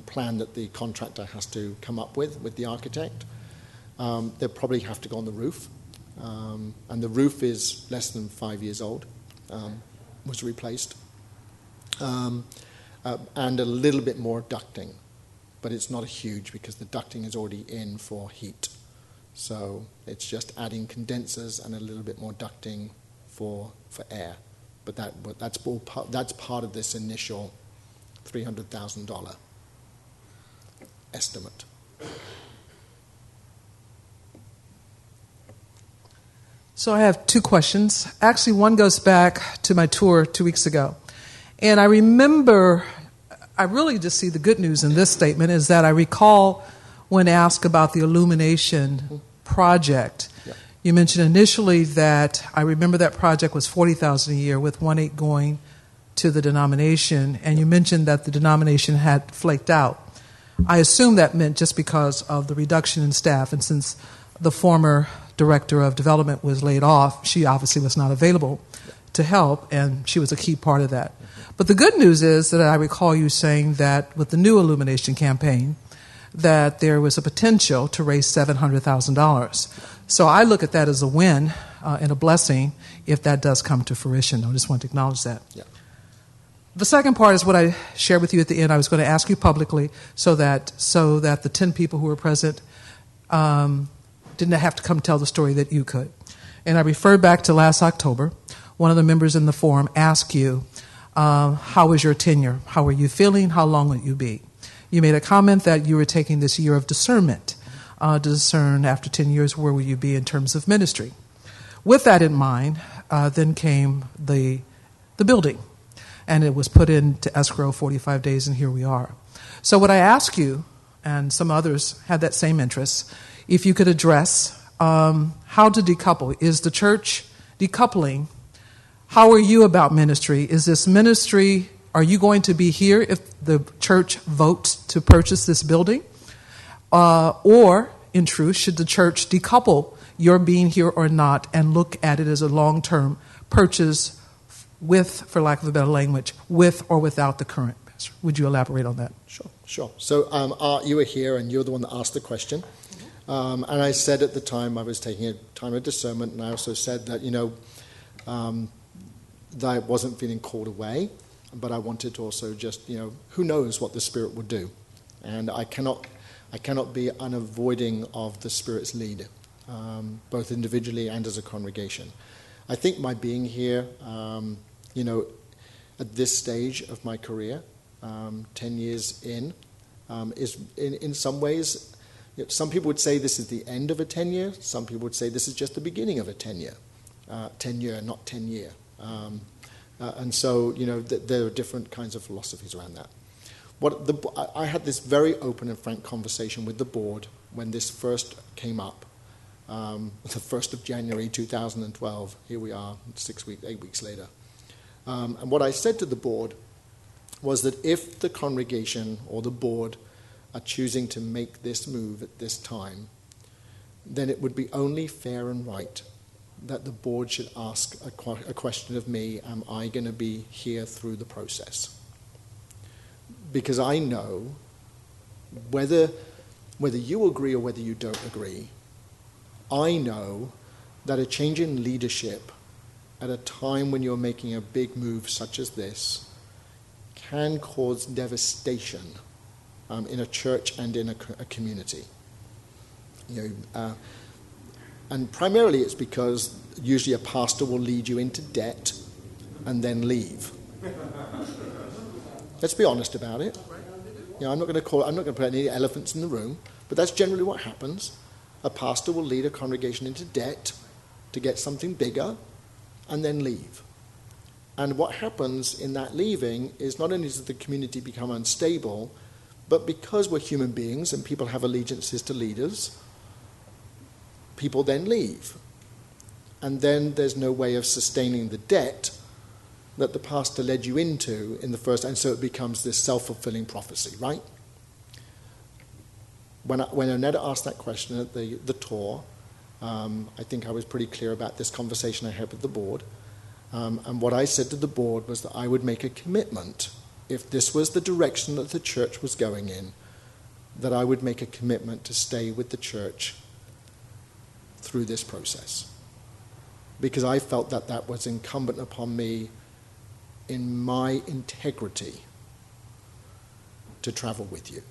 plan that the contractor has to come up with the architect. They'll probably have to go on the roof, and the roof is less than 5 years old. Was replaced, and a little bit more ducting, but it's not huge because the ducting is already in for heat. So it's just adding condensers and a little bit more ducting for air. But that's part of this initial $300,000 estimate. So I have two questions. Actually, one goes back to my tour 2 weeks ago. And I remember, I really just see the good news in this statement is that I recall when asked about the illumination project, you mentioned initially that I remember that project was $40,000 a year with 1/8 going to the denomination, and you mentioned that the denomination had flaked out. I assume that meant just because of the reduction in staff, and since the former director of development was laid off, she obviously was not available to help, and she was a key part of that. But the good news is that I recall you saying that with the new illumination campaign, that there was a potential to raise $700,000. So I look at that as a win and a blessing if that does come to fruition. I just want to acknowledge that. Yeah. The second part is what I shared with you at the end. I was going to ask you publicly so that the 10 people who were present didn't have to come tell the story that you could. And I referred back to last October. One of the members in the forum asked you, how was your tenure? How were you feeling? How long would you be? You made a comment that you were taking this year of discernment to discern after 10 years where will you be in terms of ministry. With that in mind, then came the building, and it was put into escrow 45 days, and here we are. So what I ask you, and some others had that same interest, if you could address how to decouple. Is the church decoupling? How are you about ministry? Is this ministry, are you going to be here if the church votes to purchase this building? Or, in truth, should the church decouple your being here or not and look at it as a long-term purchase with, for lack of a better language, with or without the current pastor? Would you elaborate on that? Sure. So Art, you were here and you're the one that asked the question. And I said at the time I was taking a time of discernment, and I also said that, that I wasn't feeling called away, but I wanted to also just, who knows what the Spirit would do. And I cannot be unavoiding of the Spirit's lead, both individually and as a congregation. I think my being here, at this stage of my career, 10 years in, is in some ways, some people would say this is the end of a tenure. Some people would say this is just the beginning of a tenure, not 10 year. And so, there are different kinds of philosophies around that. I had this very open and frank conversation with the board when this first came up, the 1st of January 2012. Here we are, 8 weeks later. And what I said to the board was that if the congregation or the board are choosing to make this move at this time, then it would be only fair and right that the board should ask a question of me, am I going to be here through the process? Because I know whether you agree or whether you don't agree, I know that a change in leadership at a time when you're making a big move such as this can cause devastation in a church and in a community. And primarily it's because usually a pastor will lead you into debt and then leave. Let's be honest about it. I'm not going to put any elephants in the room, but that's generally what happens. A pastor will lead a congregation into debt to get something bigger and then leave. And what happens in that leaving is not only does the community become unstable, but because we're human beings and people have allegiances to leaders, people then leave. And then there's no way of sustaining the debt that the pastor led you into in the first, and so it becomes this self-fulfilling prophecy, right? When Onetta asked that question at the tour, I think I was pretty clear about this conversation I had with the board. And what I said to the board was that I would make a commitment, if this was the direction that the church was going in, that I would make a commitment to stay with the church through this process. Because I felt that that was incumbent upon me in my integrity to travel with you.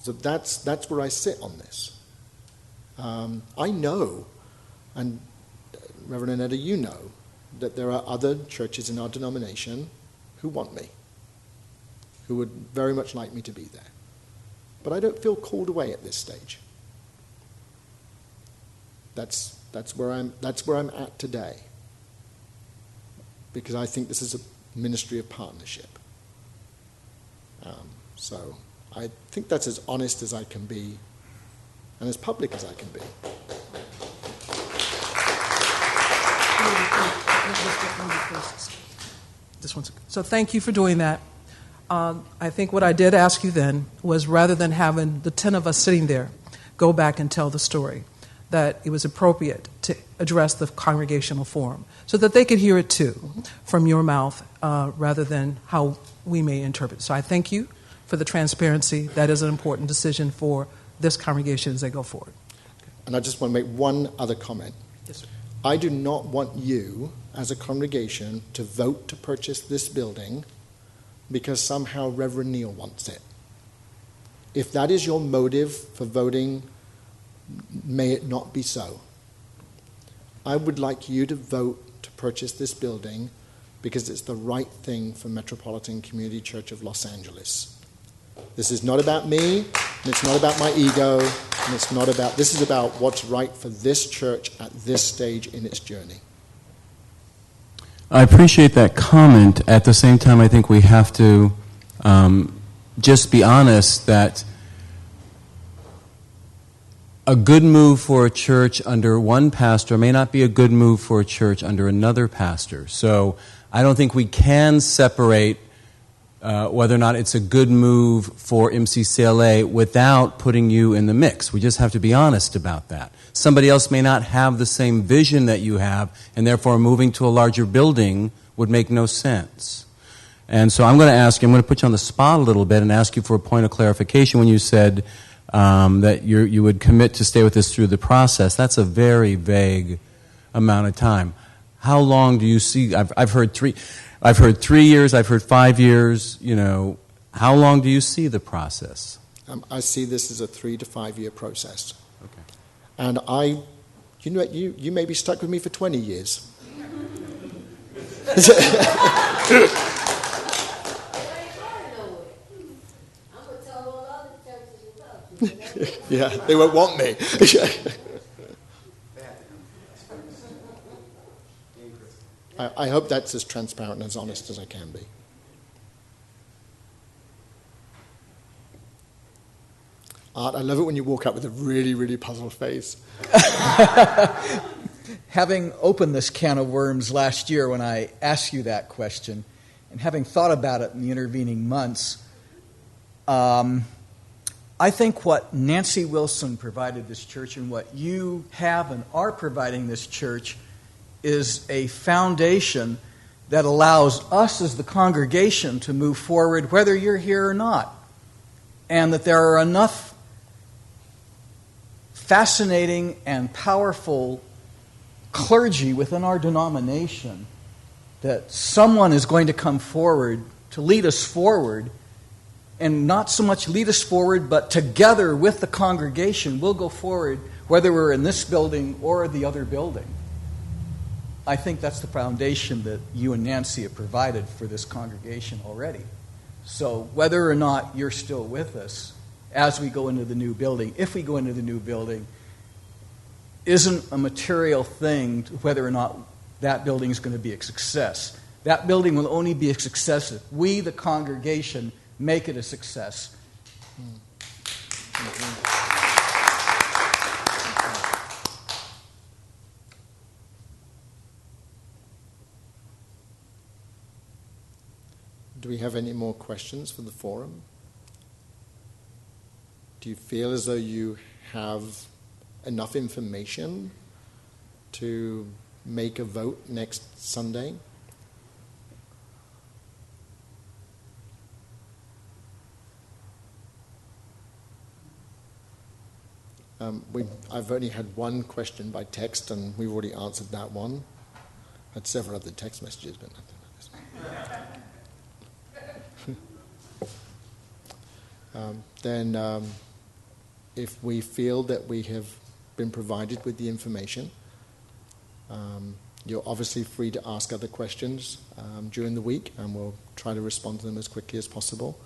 So that's where I sit on this. I know, and Reverend Anetta, you know that there are other churches in our denomination who want me, who would very much like me to be there. But I don't feel called away at this stage. That's where I'm at today, because I think this is a ministry of partnership. So I think that's as honest as I can be, and as public as I can be. So thank you for doing that. I think what I did ask you then was, rather than having the 10 of us sitting there, go back and tell the story, that it was appropriate to address the Congregational Forum so that they could hear it too from your mouth, rather than how we may interpret. So I thank you for the transparency. That is an important decision for this congregation as they go forward. And I just want to make one other comment. Yes, sir. I do not want you, as a congregation, to vote to purchase this building because somehow Reverend Neal wants it. If that is your motive for voting, may it not be so. I would like you to vote to purchase this building because it's the right thing for Metropolitan Community Church of Los Angeles. This is not about me, and it's not about my ego, and it's not about, this is about what's right for this church at this stage in its journey. I appreciate that comment. At the same time, I think we have to just be honest that a good move for a church under one pastor may not be a good move for a church under another pastor. So I don't think we can separate whether or not it's a good move for MCCLA without putting you in the mix. We just have to be honest about that. Somebody else may not have the same vision that you have, and therefore moving to a larger building would make no sense. And so I'm going to put you on the spot a little bit and ask you for a point of clarification when you said that you would commit to stay with us through the process. That's a very vague amount of time. How long do you see? I've heard 3 years. I've heard 5 years. How long do you see the process? I see this as a 3 to 5 year process. Okay. And you may be stuck with me for 20 years. Yeah, they won't want me. I hope that's as transparent and as honest as I can be. Art, I love it when you walk out with a really, really puzzled face. Having opened this can of worms last year when I asked you that question, and having thought about it in the intervening months, I think what Nancy Wilson provided this church and what you have and are providing this church is a foundation that allows us as the congregation to move forward whether you're here or not. And that there are enough fascinating and powerful clergy within our denomination that someone is going to come forward to lead us forward, and not so much lead us forward, but together with the congregation we'll go forward whether we're in this building or the other building. I think that's the foundation that you and Nancy have provided for this congregation already. So whether or not you're still with us as we go into the new building, if we go into the new building, isn't a material thing to whether or not that building is going to be a success. That building will only be a success if we, the congregation, make it a success. Do we have any more questions for the forum? Do you feel as though you have enough information to make a vote next Sunday? I've only had one question by text, and we've already answered that one. I had several other text messages, but nothing like this. Then if we feel that we have been provided with the information, You're obviously free to ask other questions during the week, and we'll try to respond to them as quickly as possible.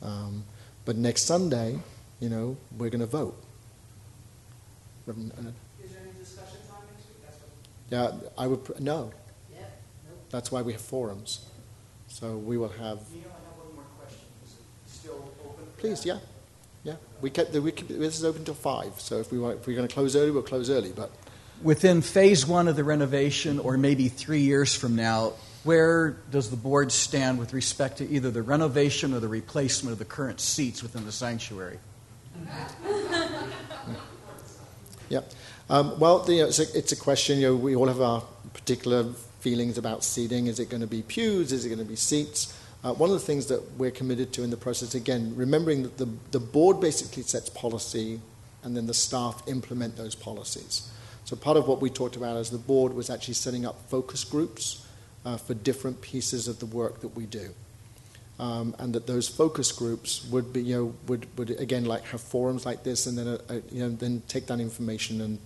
But next Sunday, we're going to vote. Is there any discussion time next week? Yeah, I would. No. That's why we have forums. So we will have. I have one more question. Is it still open? Please, yeah. This is open till 5. So if we're going to close early, we'll close early. But Within phase 1 of the renovation, or maybe 3 years from now, where does the board stand with respect to either the renovation or the replacement of the current seats within the sanctuary? Yeah. It's a question. We all have our particular feelings about seating. Is it going to be pews? Is it going to be seats? One of the things that we're committed to in the process, again, remembering that the board basically sets policy and then the staff implement those policies. So part of what we talked about as the board was actually setting up focus groups for different pieces of the work that we do. And that those focus groups would be, would again like have forums like this, and then then take that information and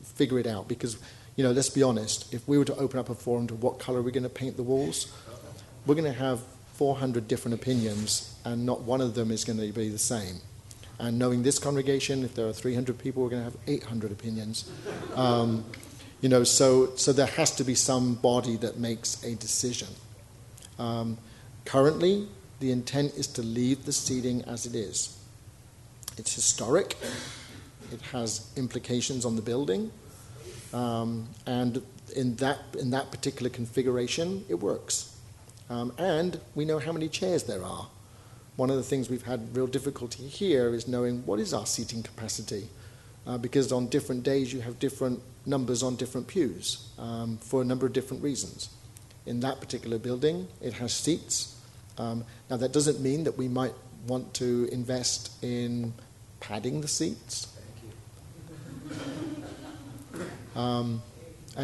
figure it out. Because let's be honest, if we were to open up a forum to what color we're going to paint the walls, we're going to have 400 different opinions, and not one of them is going to be the same. And knowing this congregation, if there are 300 people, we're going to have 800 opinions. So there has to be some body that makes a decision. Currently, the intent is to leave the seating as it is. It's historic. It has implications on the building. And in that particular configuration, it works. And we know how many chairs there are. One of the things we've had real difficulty here is knowing what is our seating capacity. Because on different days you have different numbers on different pews for a number of different reasons. In that particular building, it has seats. Now, that doesn't mean that we might want to invest in padding the seats. And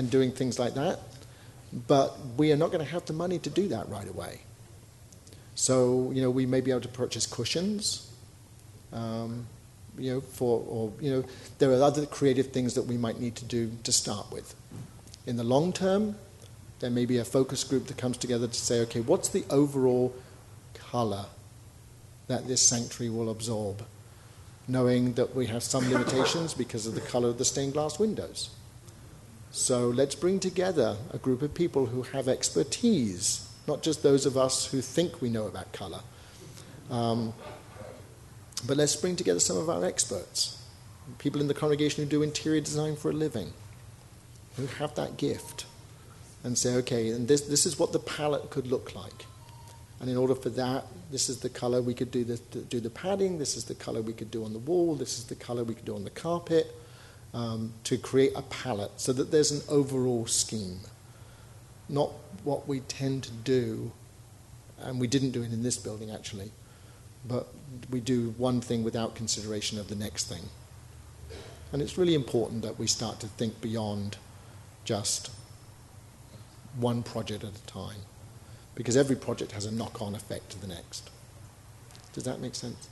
doing things like that. But we are not going to have the money to do that right away. So, we may be able to purchase cushions, there are other creative things that we might need to do to start with. In the long term, there may be a focus group that comes together to say, okay, what's the overall color that this sanctuary will absorb? Knowing that we have some limitations because of the color of the stained glass windows. So let's bring together a group of people who have expertise, not just those of us who think we know about color. But let's bring together some of our experts, people in the congregation who do interior design for a living, who have that gift, and say, okay, and this is what the palette could look like. And in order for that, this is the color we could do the padding, this is the color we could do on the wall, this is the color we could do on the carpet, to create a palette so that there's an overall scheme. Not what we tend to do, and we didn't do it in this building actually, but we do one thing without consideration of the next thing. And it's really important that we start to think beyond just one project at a time, because every project has a knock-on effect to the next. Does that make sense?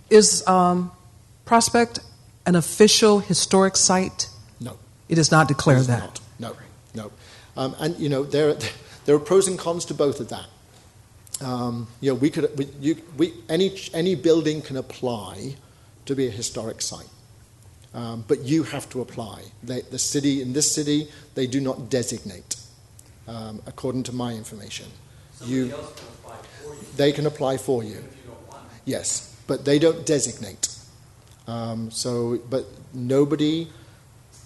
Is Prospect an official historic site? No. It is not declared that? Not. No. And there are pros and cons to both of that. Any building can apply to be a historic site, but you have to apply. In this city, they do not designate, according to my information. Somebody else can apply for you. They can apply for you. Even if you don't want it. Yes, but they don't designate. But nobody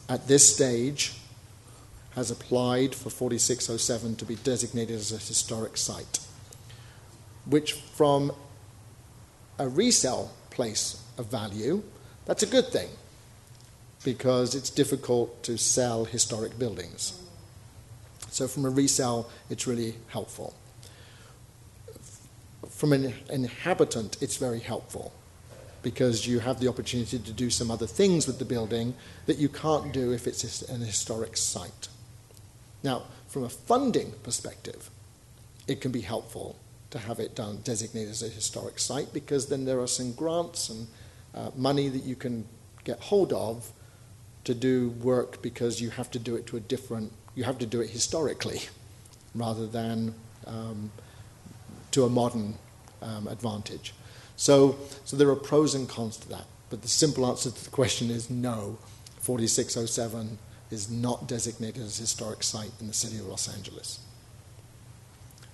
at this stage has applied for 4607 to be designated as a historic site, which from a resale place of value, that's a good thing, because it's difficult to sell historic buildings. So from a resale, it's really helpful. From an inhabitant, it's very helpful, because you have the opportunity to do some other things with the building that you can't do if it's an historic site. Now, from a funding perspective, it can be helpful, to have it designated as a historic site, because then there are some grants and money that you can get hold of to do work, because you have to do it you have to do it historically rather than to a modern advantage. So there are pros and cons to that, but the simple answer to the question is no. 4607 is not designated as a historic site in the city of Los Angeles.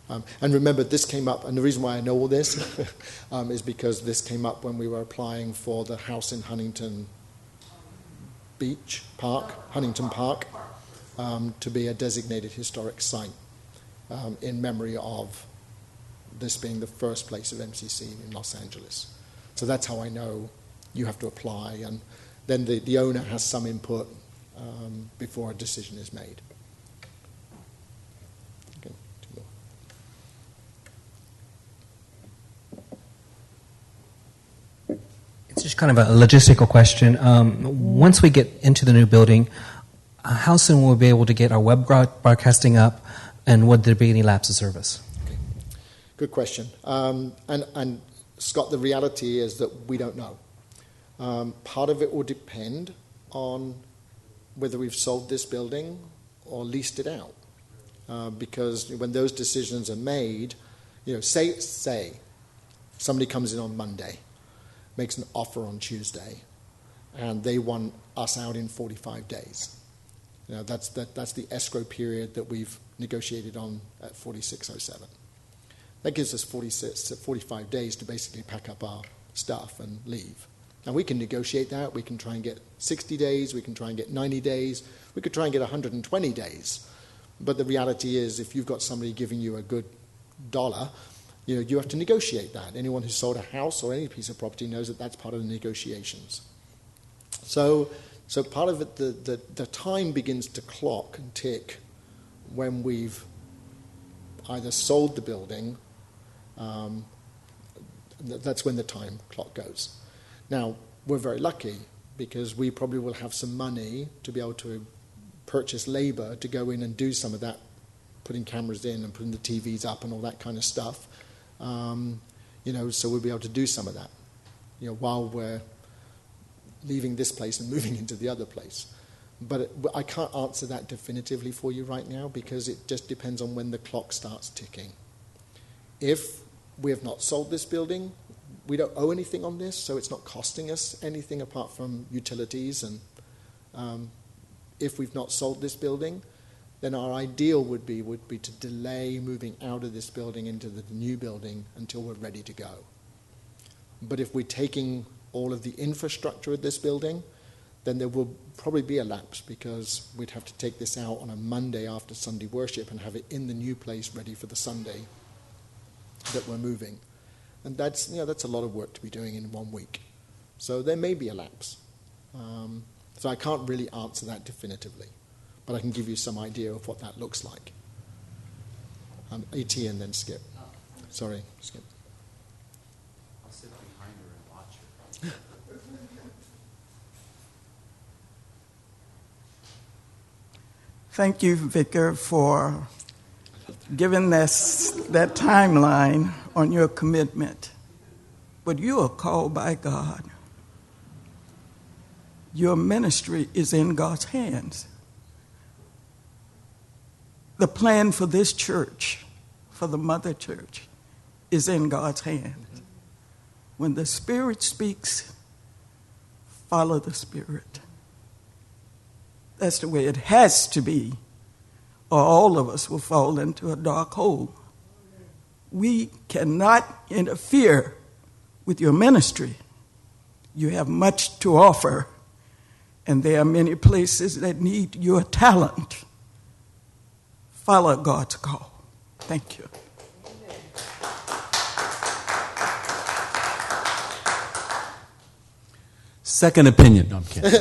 And remember, this came up, and the reason why I know all this is because this came up when we were applying for the house in Huntington Park, to be a designated historic site in memory of this being the first place of MCC in Los Angeles. So that's how I know you have to apply, and then the owner has some input before a decision is made. Okay, two more. It's just kind of a logistical question. Once we get into the new building, how soon will we be able to get our web broadcasting up, and would there be any lapse of service? Okay. Good question. And Scott, the reality is that we don't know. Part of it will depend on whether we've sold this building or leased it out. Because when those decisions are made, say somebody comes in on Monday, makes an offer on Tuesday, and they want us out in 45 days. That's the escrow period that we've negotiated on at 4607. That gives us 45 days to basically pack up our stuff and leave. Now, we can negotiate that. We can try and get 60 days. We can try and get 90 days. We could try and get 120 days. But the reality is, if you've got somebody giving you a good dollar, you have to negotiate that. Anyone who's sold a house or any piece of property knows that that's part of the negotiations. So part of it, the time begins to clock and tick when we've either sold the building. That's when the time clock goes. Now, we're very lucky because we probably will have some money to be able to purchase labor to go in and do some of that, putting cameras in and putting the TVs up and all that kind of stuff. So we'll be able to do some of that, while we're leaving this place and moving into the other place. But I can't answer that definitively for you right now, because it just depends on when the clock starts ticking. If we have not sold this building, we don't owe anything on this, so it's not costing us anything apart from utilities. And if we've not sold this building, then our ideal would be to delay moving out of this building into the new building until we're ready to go. But if we're taking all of the infrastructure of this building, then there will probably be a lapse, because we'd have to take this out on a Monday after Sunday worship and have it in the new place ready for the Sunday that we're moving. And that's a lot of work to be doing in 1 week. So there may be a lapse. So I can't really answer that definitively, but I can give you some idea of what that looks like. E.T. and then Skip. Sorry, Skip. I'll sit behind her and watch her. Thank you, Vicar, for giving us that timeline on your commitment. But you are called by God. Your ministry is in God's hands. The plan for this church, for the mother church, is in God's hands. When the Spirit speaks, follow the Spirit. That's the way it has to be, or all of us will fall into a dark hole. We cannot interfere with your ministry. You have much to offer, and there are many places that need your talent. Follow God's call. Thank you. Second opinion. No, I'm kidding.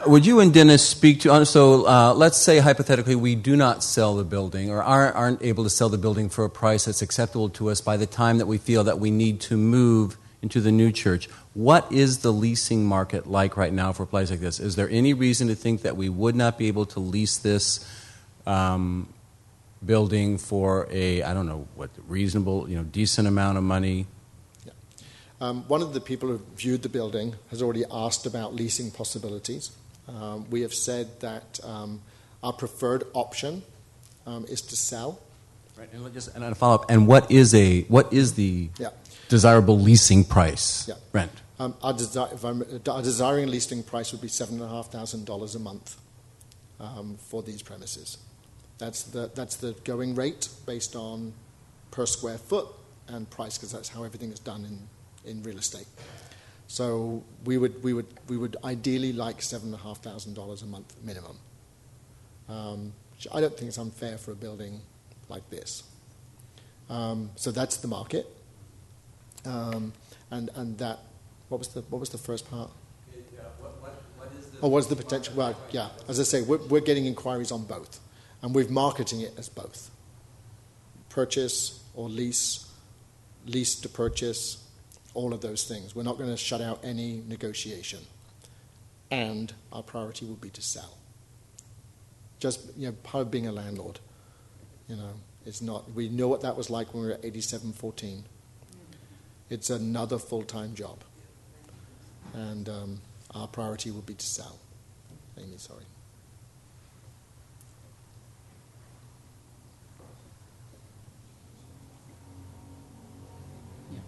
Would you and Dennis speak to, let's say hypothetically we do not sell the building or aren't able to sell the building for a price that's acceptable to us by the time that we feel that we need to move into the new church. What is the leasing market like right now for a place like this? Is there any reason to think that we would not be able to lease this building for a, I don't know, what, reasonable, decent amount of money? One of the people who viewed the building has already asked about leasing possibilities. We have said that our preferred option is to sell. Right, and a follow-up. And what is the desirable leasing price? Rent. Our desiring leasing price would be $7,500 a month for these premises. That's the going rate based on per square foot and price, because that's how everything is done in real estate. So we would ideally like $7,500 a month minimum. Which I don't think is unfair for a building like this. So that's the market. And that, what was the first part? What is the potential? Well, yeah, as I say, we're getting inquiries on both, and we're marketing it as both. Purchase or lease to purchase, all of those things. We're not going to shut out any negotiation. And our priority would be to sell. Just, part of being a landlord, it's not, we know what that was like when we were at 8714. It's another full-time job. And our priority would be to sell. Amy, sorry.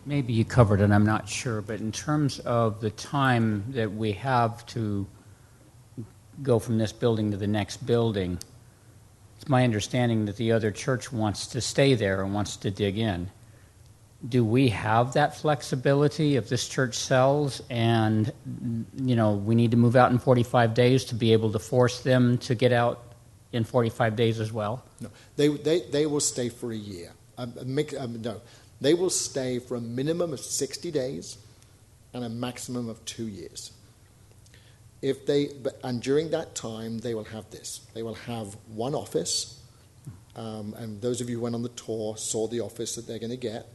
Maybe you covered it, I'm not sure, but in terms of the time that we have to go from this building to the next building, it's my understanding that the other church wants to stay there and wants to dig in. Do we have that flexibility if this church sells and, we need to move out in 45 days to be able to force them to get out in 45 days as well? No, they will stay for a year. No. They will stay for a minimum of 60 days and a maximum of 2 years. And during that time, they will have this. They will have one office, and those of you who went on the tour saw the office that they're going to get.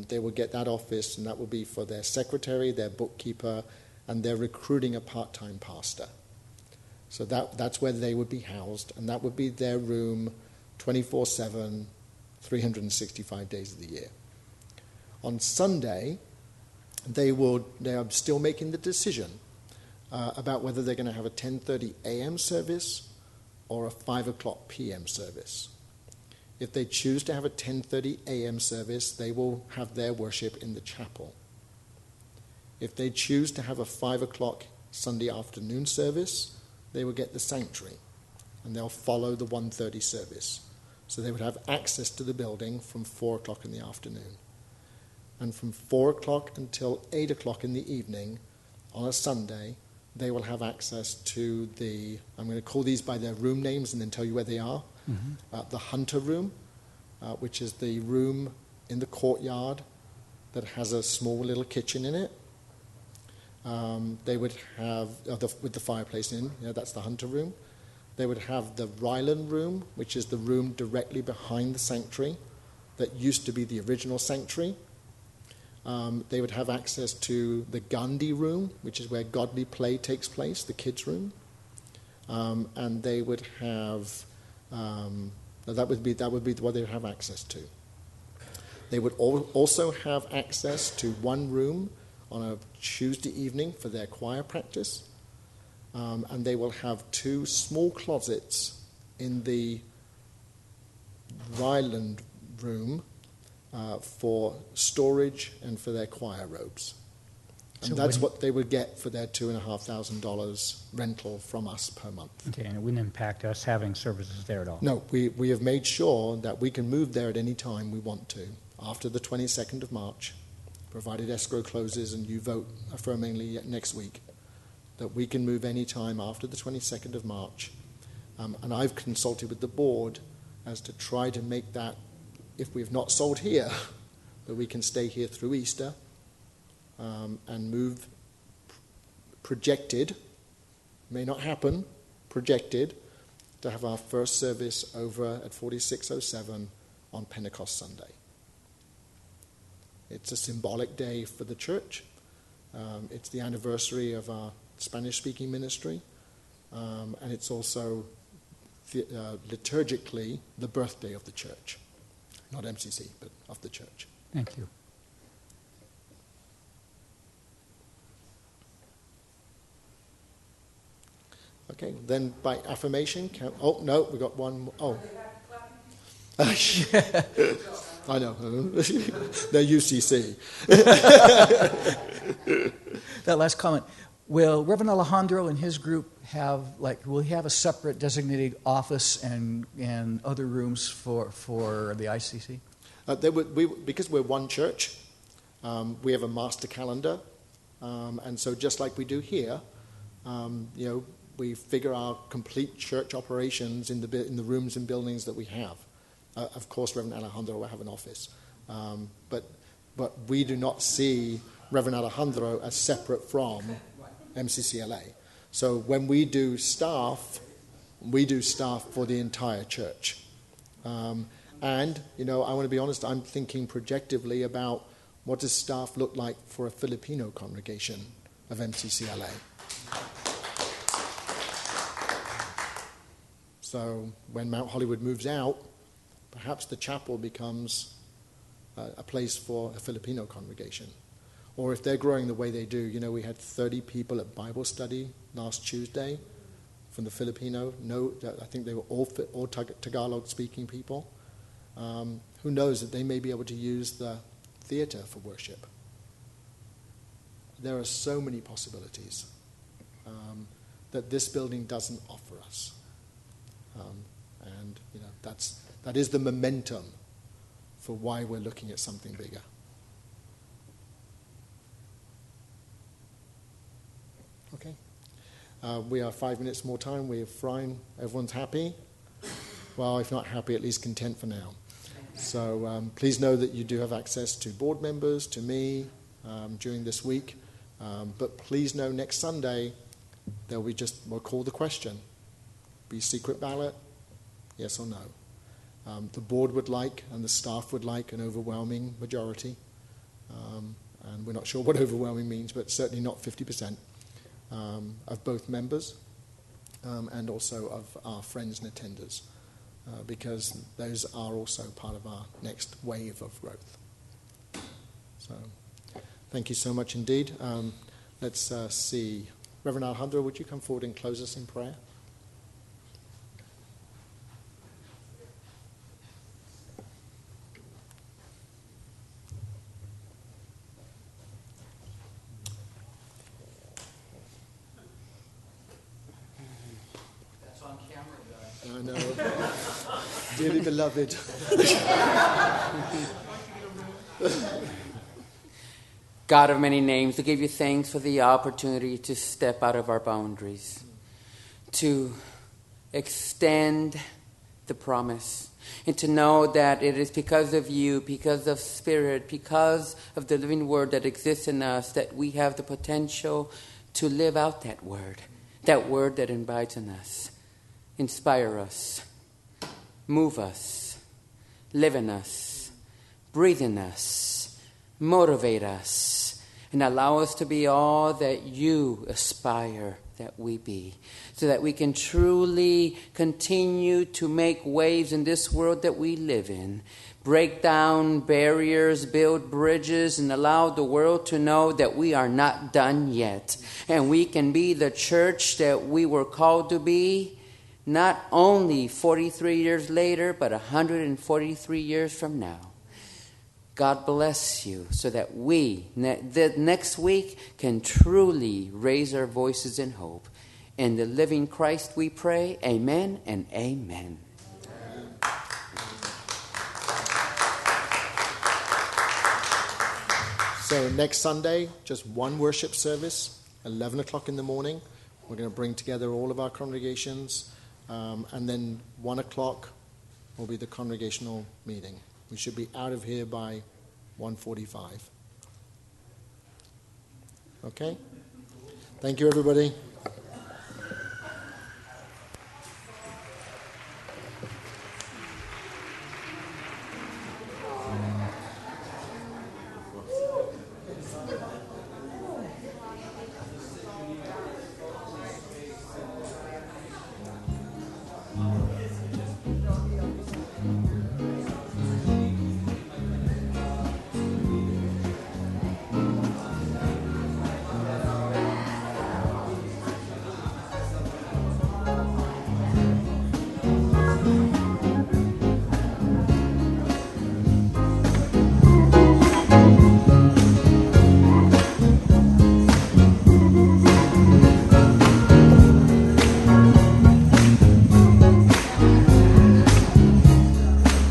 They will get that office, and that will be for their secretary, their bookkeeper, and they're recruiting a part-time pastor. So that's where they would be housed, and that would be their room 24/7, 365 days of the year. On Sunday, they are still making the decision about whether they're going to have a 10:30 a.m. service or a 5 o'clock p.m. service. If they choose to have a 10:30 a.m. service, they will have their worship in the chapel. If they choose to have a 5 o'clock Sunday afternoon service, they will get the sanctuary, and they'll follow the 1:30 service. So they would have access to the building from 4 o'clock in the afternoon. And from 4 o'clock until 8 o'clock in the evening on a Sunday, they will have access to I'm going to call these by their room names and then tell you where they are. Mm-hmm. The Hunter Room, which is the room in the courtyard that has a small little kitchen in it. They would have, with the fireplace in, that's the Hunter Room. They would have the Ryland Room, which is the room directly behind the sanctuary that used to be the original sanctuary. They would have access to the Gandhi Room, which is where godly play takes place, the kids' room. And they would have, that would be what they would have access to. They would also have access to one room on a Tuesday evening for their choir practice. And they will have 2 small closets in the Ryland Room for storage and for their choir robes. And so that's what they would get for their $2,500 rental from us per month. Okay, and it wouldn't impact us having services there at all? No, we have made sure that we can move there at any time we want to, after the 22nd of March, provided escrow closes and you vote affirmingly next week, that we can move any time after the 22nd of March. And I've consulted with the board as to try to make that, if we have not sold here, that we can stay here through Easter and move projected, may not happen, projected, to have our first service over at 4607 on Pentecost Sunday. It's a symbolic day for the church. It's the anniversary of our Spanish-speaking ministry, and it's also liturgically the birthday of the church. Not MCC, but of the church. Thank you. Okay, then by affirmation, oh, no, we got one more. Oh. I know. They're UCC. That last comment. Will Reverend Alejandro and his group will he have a separate designated office and other rooms for the ICC? Because we're one church, we have a master calendar, and so just like we do here, we figure our complete church operations in the rooms and buildings that we have. Of course, Reverend Alejandro will have an office, but we do not see Reverend Alejandro as separate from MCCLA. So when we do staff for the entire church. And, I want to be honest, I'm thinking projectively about what does staff look like for a Filipino congregation of MCCLA. So when Mount Hollywood moves out, perhaps the chapel becomes a place for a Filipino congregation. Or if they're growing the way they do, we had 30 people at Bible study last Tuesday from the Filipino. No, I think they were all Tagalog-speaking people. Who knows that they may be able to use the theater for worship. There are so many possibilities that this building doesn't offer us. And that is the momentum for why we're looking at something bigger. Okay. We have 5 minutes more time. We have frying. Everyone's happy? Well, if not happy, at least content for now. So please know that you do have access to board members, to me, during this week. But please know next Sunday, we'll call the question. Be secret ballot, yes or no. The board would like and the staff would like an overwhelming majority. And we're not sure what overwhelming means, but certainly not 50%. Of both members and also of our friends and attenders, because those are also part of our next wave of growth. So thank you so much indeed. Let's see. Reverend Alejandro, would you come forward and close us in prayer? I know. Dearly beloved. God of many names, we give you thanks for the opportunity to step out of our boundaries, to extend the promise, and to know that it is because of you, because of Spirit, because of the living Word that exists in us, that we have the potential to live out that Word that abides in us. Inspire us, move us, live in us, breathe in us, motivate us, and allow us to be all that you aspire that we be, so that we can truly continue to make waves in this world that we live in, break down barriers, build bridges, and allow the world to know that we are not done yet, and we can be the church that we were called to be, not only 43 years later, but 143 years from now. God bless you so that we, next week, can truly raise our voices in hope. In the living Christ we pray, amen and amen. So next Sunday, just one worship service, 11 o'clock in the morning. We're going to bring together all of our congregations. And then 1 o'clock will be the congregational meeting. We should be out of here by 1:45. Okay? Thank you, everybody.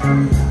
Amen.